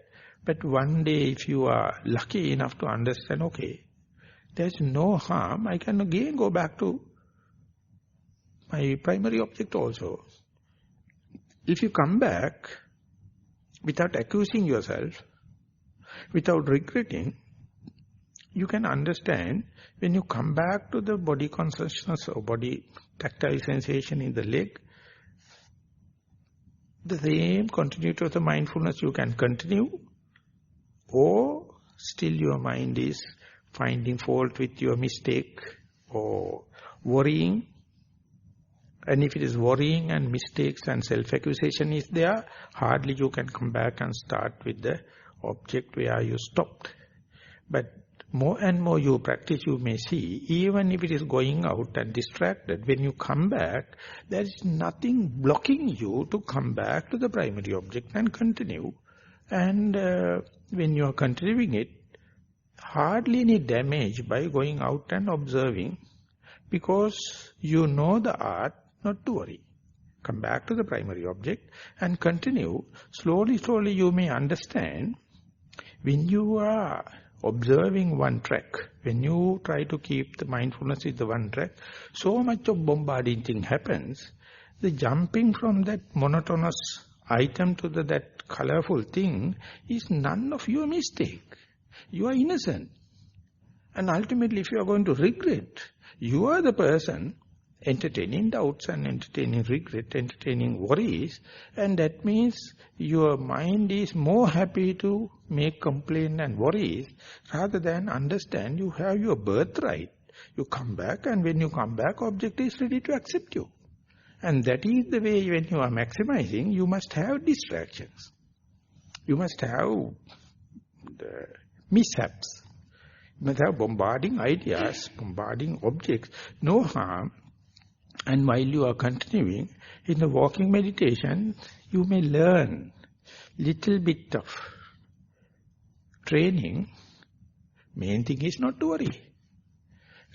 But one day, if you are lucky enough to understand, okay, there's no harm, I can again go back to my primary object also. If you come back without accusing yourself, without regretting, you can understand when you come back to the body consciousness or body tactile sensation in the leg, the same continuity of the mindfulness you can continue, or still your mind is finding fault with your mistake or worrying. And if it is worrying and mistakes and self-accusation is there, hardly you can come back and start with the object where you stopped. But more and more you practice, you may see, even if it is going out and distracted, when you come back, there is nothing blocking you to come back to the primary object and continue. And when you are continuing it, hardly any damage by going out and observing, because you know the art not to worry. Come back to the primary object and continue. Slowly, slowly you may understand, when you are observing one track, when you try to keep the mindfulness with the one track, so much of bombarding thing happens. The jumping from that monotonous item to that colorful thing is none of your mistake. You are innocent. And ultimately, if you are going to regret, you are the person entertaining doubts and entertaining regret, entertaining worries, and that means your mind is more happy to make complaint and worries rather than understand you have your birthright. You come back, and when you come back, object is ready to accept you. And that is the way when you are maximizing, you must have distractions. You must have the mishaps. You must have bombarding ideas, bombarding objects, no harm. And while you are continuing, in the walking meditation, you may learn little bit of training. Main thing is not to worry.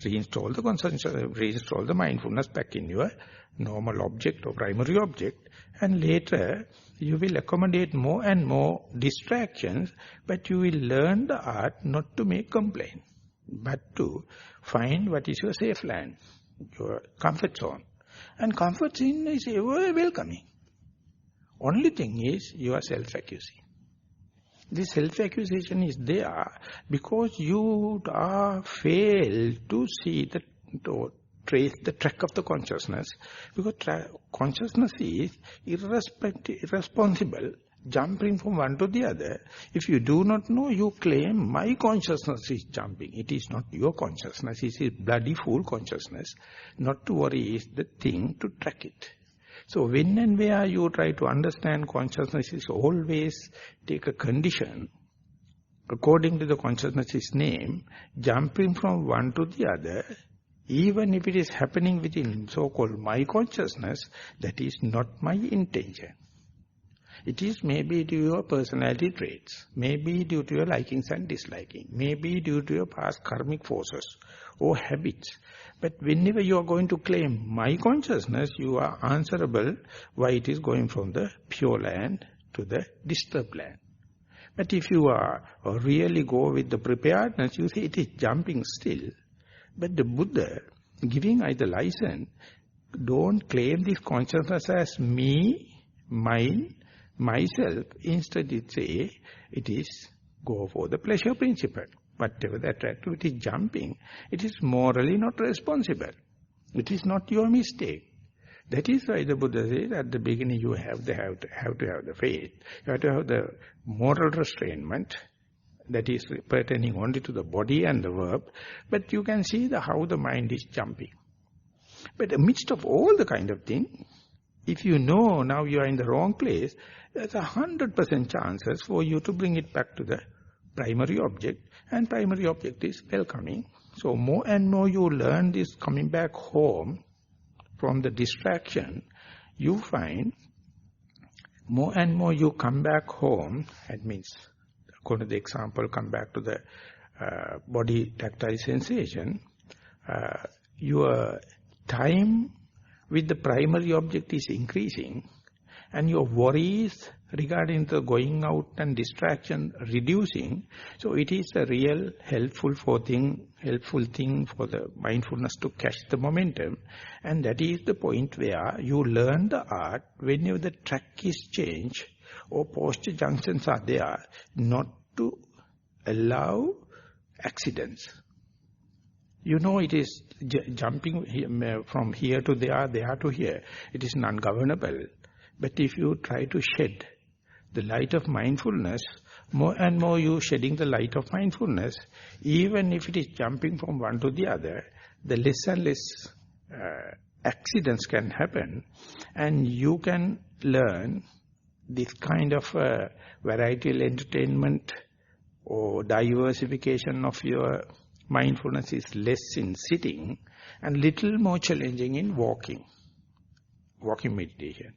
Reinstall the concentration, reinstall the mindfulness back in your normal object or primary object, and later you will accommodate more and more distractions, but you will learn the art not to make complaint, but to find what is your safe land, your comfort zone. And comfort zone is ever welcoming. Only thing is you are self-accusing. This self-accusation is there because you are failed to see or trace the track of the consciousness. Because consciousness is irresponsible, jumping from one to the other. If you do not know, you claim my consciousness is jumping. It is not your consciousness. It is bloody fool consciousness. Not to worry is the thing to track it. So when and where you try to understand consciousness is always take a condition, according to the consciousness's name, jumping from one to the other, even if it is happening within so-called my consciousness, that is not my intention. It is maybe due to your personality traits, maybe due to your likings and disliking, maybe due to your past karmic forces or habits. But whenever you are going to claim my consciousness, you are answerable why it is going from the pure land to the disturbed land. But if you are really go with the preparedness, you say it is jumping still. But the Buddha giving I the license, don't claim this consciousness as me, mine, myself. Instead it say, it is go for the pleasure principle. Whatever that activity is jumping, it is morally not responsible. It is not your mistake. That is why the Buddha says at the beginning you have to have the faith. You have to have the moral restrainment that is pertaining only to the body and the verb. But you can see how the mind is jumping. But amidst of all the kind of thing, if you know now you are in the wrong place, there's 100% chances for you to bring it back to the primary object, and primary object is welcoming. So more and more you learn this coming back home from the distraction, you find more and more you come back home, that means, according to the example, come back to the body tactile sensation, your time with the primary object is increasing, and your worries regarding the going out and distraction reducing. So it is a real helpful thing for the mindfulness to catch the momentum. And that is the point where you learn the art whenever the track is changed or posture junctions are there, not to allow accidents. You know it is jumping from here to there to here. It is non-governable. But if you try to shed the light of mindfulness, more and more you shedding the light of mindfulness, even if it is jumping from one to the other, the less and less accidents can happen, and you can learn this kind of varietal entertainment or diversification of your mindfulness is less in sitting and little more challenging in walking meditation.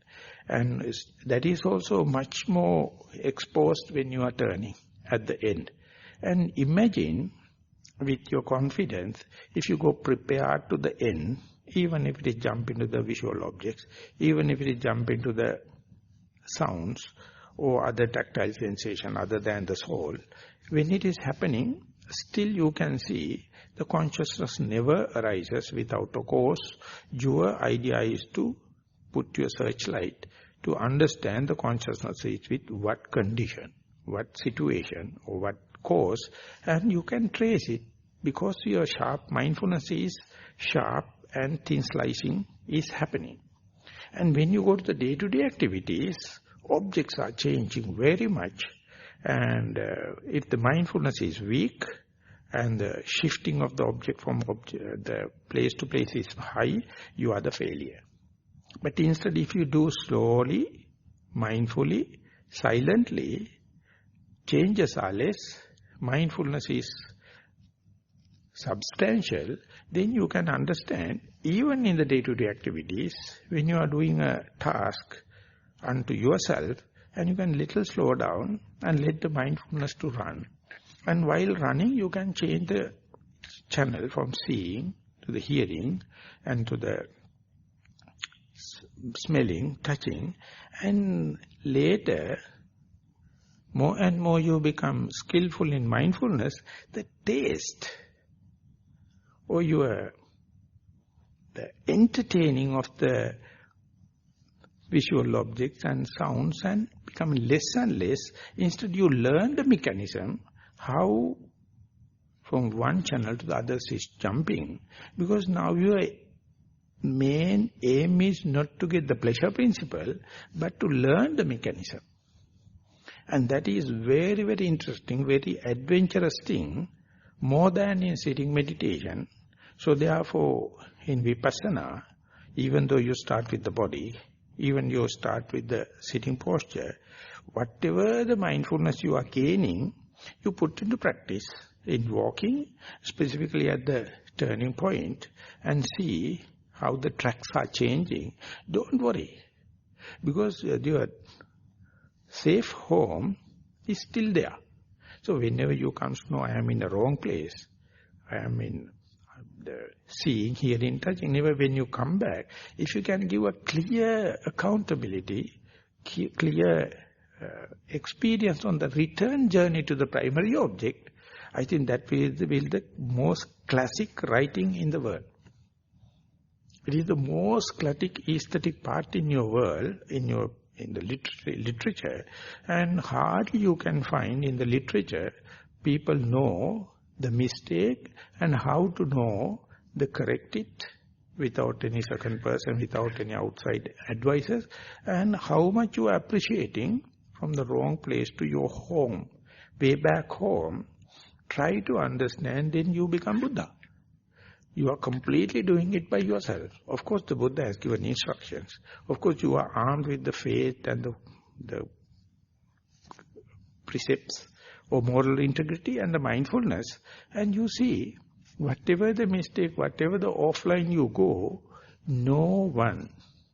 And that is also much more exposed when you are turning at the end. And imagine with your confidence, if you go prepared to the end, even if it is jump into the visual objects, even if it is jump into the sounds or other tactile sensation other than the soul, when it is happening, still you can see the consciousness never arises without a cause. Your idea is to put your searchlight to understand the consciousness is with what condition, what situation or what cause, and you can trace it because your sharp mindfulness is sharp and thin slicing is happening. And when you go to the day-to-day activities, objects are changing very much, and if the mindfulness is weak and the shifting of the object from the place to place is high, you are the failure. But instead, if you do slowly, mindfully, silently, changes are less, mindfulness is substantial, then you can understand, even in the day-to-day activities, when you are doing a task unto yourself, and you can little slow down and let the mindfulness to run. And while running, you can change the channel from seeing to the hearing and to the smelling, touching, and later, more and more you become skillful in mindfulness, the taste or the entertaining of the visual objects and sounds and become less and less. Instead you learn the mechanism, how from one channel to the other is jumping, because now your main aim is not to get the pleasure principle, but to learn the mechanism. And that is very, very interesting, very adventurous thing, more than in sitting meditation. So therefore, in Vipassana, even though you start with the body, even you start with the sitting posture, whatever the mindfulness you are gaining, you put into practice in walking, specifically at the turning point, and see how the tracks are changing. Don't worry, because your safe home is still there. So whenever you come to know, I am in the wrong place, I am in the seeing, hearing, touching, never when you come back, if you can give a clear accountability, clear experience on the return journey to the primary object, I think that will be the most classic writing in the world. It is the most classic aesthetic part in your world, in the literature, and hardly you can find in the literature people know the mistake and how to know the correct it without any second person, without any outside advisors, and how much you are appreciating from the wrong place to your home, way back home. Try to understand, then you become Buddha. You are completely doing it by yourself. Of course, the Buddha has given instructions. Of course, you are armed with the faith and the precepts or moral integrity and the mindfulness. And you see, whatever the mistake, whatever the offline you go, no one,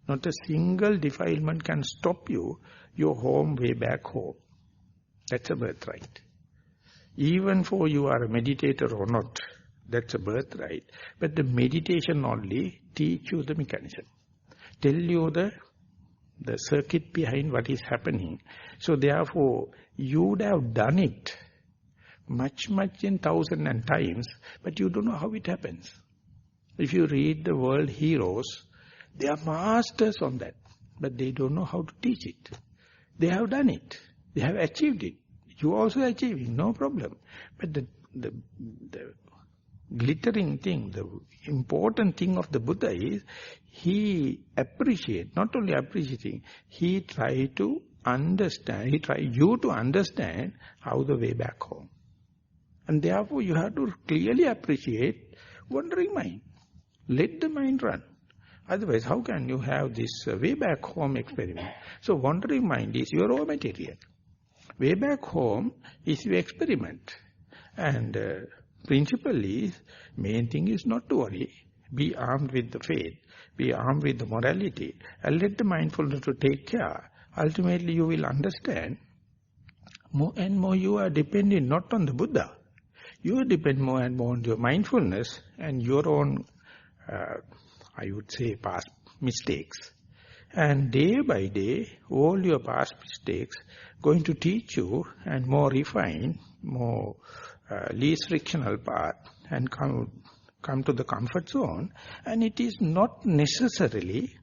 not a single defilement can stop you, your home way back home. That's a birthright. Even for you are a meditator or not, that's a birthright. But the meditation only teach you the mechanism. Tell you the circuit behind what is happening. So therefore, you would have done it much in thousand and times, but you don't know how it happens. If you read the world heroes, they are masters on that, but they don't know how to teach it. They have done it. They have achieved it. You also achieving, no problem. But the glittering thing, the important thing of the Buddha is, he appreciate, not only appreciating, he try to understand, he try you to understand how the way back home. And therefore you have to clearly appreciate wandering mind. Let the mind run. Otherwise, how can you have this way back home experiment? So wandering mind is your raw material. Way back home is your experiment. And principally, main thing is not to worry. Be armed with the faith. Be armed with the morality. And let the mindfulness to take care. Ultimately, you will understand. More and more you are dependent not on the Buddha. You depend more and more on your mindfulness and your own, I would say, past mistakes. And day by day, all your past mistakes going to teach you and more refined, more least frictional path and come to the comfort zone. And it is not necessarily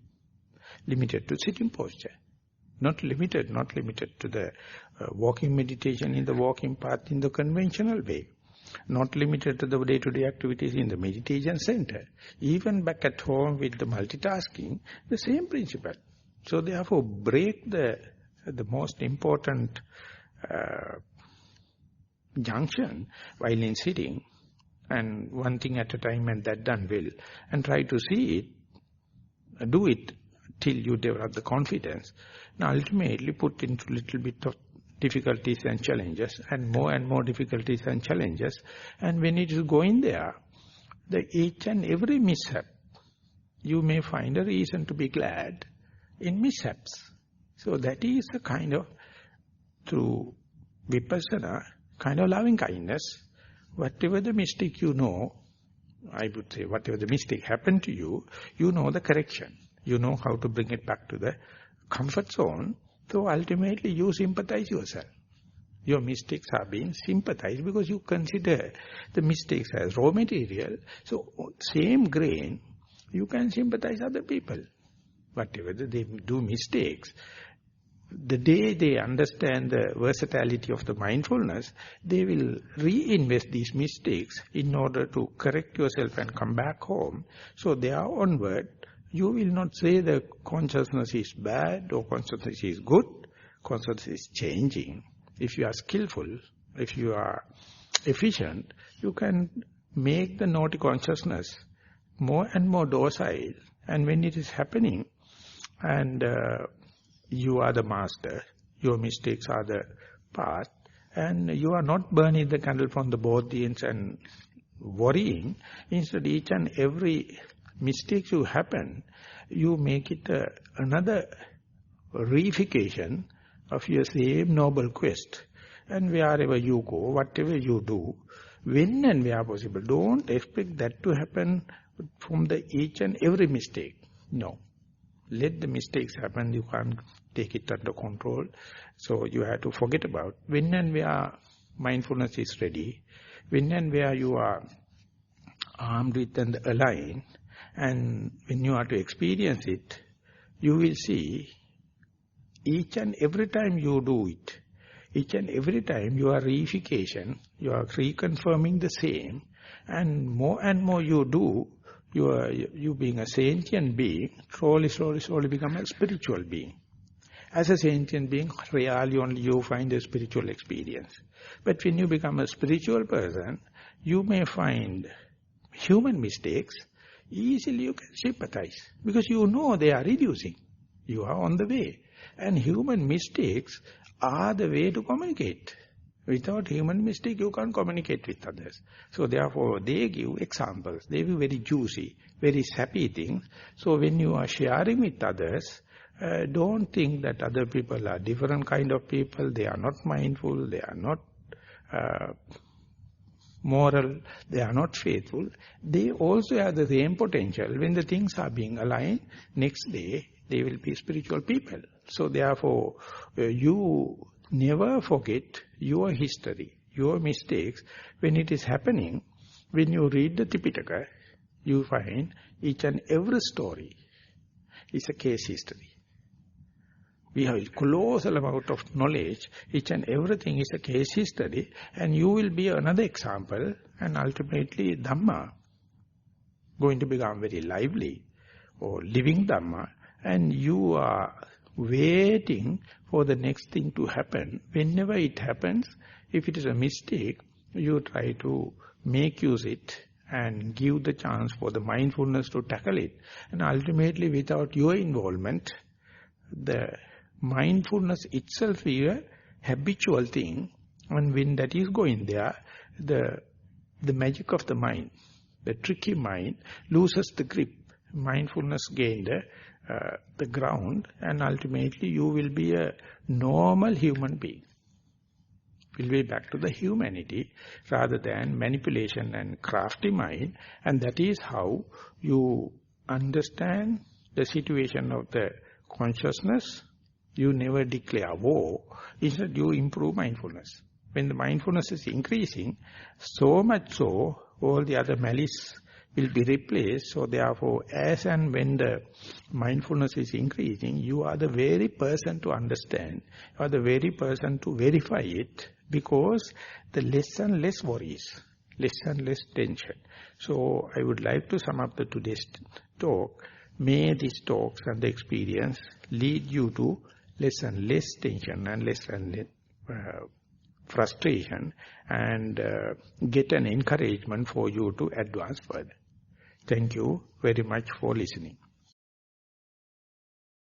limited to sitting posture. Not limited to the walking meditation in the walking path in the conventional way. Not limited to the day-to-day activities in the meditation center. Even back at home with the multitasking, the same principle. So therefore, break the most important junction while in sitting, and one thing at a time and that done well, and try to see it, do it till you develop the confidence. Now ultimately put into little bit of difficulties and challenges, and more difficulties and challenges. And when it is going there, each and every mishap, you may find a reason to be glad in mishaps. So that is a kind of, through vipassana, kind of loving kindness. Whatever the mistake you know, I would say, whatever the mistake happened to you, you know the correction. You know how to bring it back to the comfort zone. So ultimately you sympathize yourself. Your mistakes are being sympathized because you consider the mistakes as raw material. So same grain, you can sympathize other people. Whatever they do mistakes, the day they understand the versatility of the mindfulness, they will reinvest these mistakes in order to correct yourself and come back home. So there onward, you will not say the consciousness is bad or consciousness is good. Consciousness is changing. If you are skillful, if you are efficient, you can make the naughty consciousness more and more docile. And when it is happening, and you are the master, your mistakes are the path, and you are not burning the candle from the both ends and worrying. Instead, each and every mistake you happen, you make it another reification of your same noble quest. And wherever you go, whatever you do, when and where possible, don't expect that to happen from the each and every mistake. No. Let the mistakes happen, you can't take it under control. So you have to forget about when and where mindfulness is ready, when and where you are armed with and aligned, and when you are to experience it, you will see each and every time you do it, each and every time you are reification, you are reconfirming the same, and more you do, you being a sentient being, slowly become a spiritual being. As a sentient being, really only you find a spiritual experience. But when you become a spiritual person, you may find human mistakes, easily you can sympathize. Because you know they are reducing. You are on the way. And human mistakes are the way to communicate. Without human mistake, you can't communicate with others. So therefore, they give examples. They give very juicy, very sappy things. So when you are sharing with others, don't think that other people are different kind of people. They are not mindful. They are not moral. They are not faithful. They also have the same potential. When the things are being aligned, next day, they will be spiritual people. So therefore, you never forget your history, your mistakes. When it is happening, when you read the Tipitaka, you find each and every story is a case history. We have a colossal amount of knowledge. Each and everything is a case history. And you will be another example. And ultimately, Dhamma going to become very lively or living Dhamma. And you are waiting for the next thing to happen. Whenever it happens, if it is a mistake, you try to make use it and give the chance for the mindfulness to tackle it. And ultimately, without your involvement, the mindfulness itself is a habitual thing. And when that is going there, the magic of the mind, the tricky mind, loses the grip. Mindfulness gained the ground, and ultimately you will be a normal human being. Will be back to the humanity rather than manipulation and crafty mind. And that is how you understand the situation of the consciousness. You never declare war. Instead, you improve mindfulness. When the mindfulness is increasing, so much so, all the other malice will be replaced. So therefore, as and when the mindfulness is increasing, you are the very person to understand. You are the very person to verify it, because the less and less worries, less and less tension. So I would like to sum up today's talk. May these talks and the experience lead you to less and less tension and less and less frustration, and get an encouragement for you to advance further. Thank you very much for listening.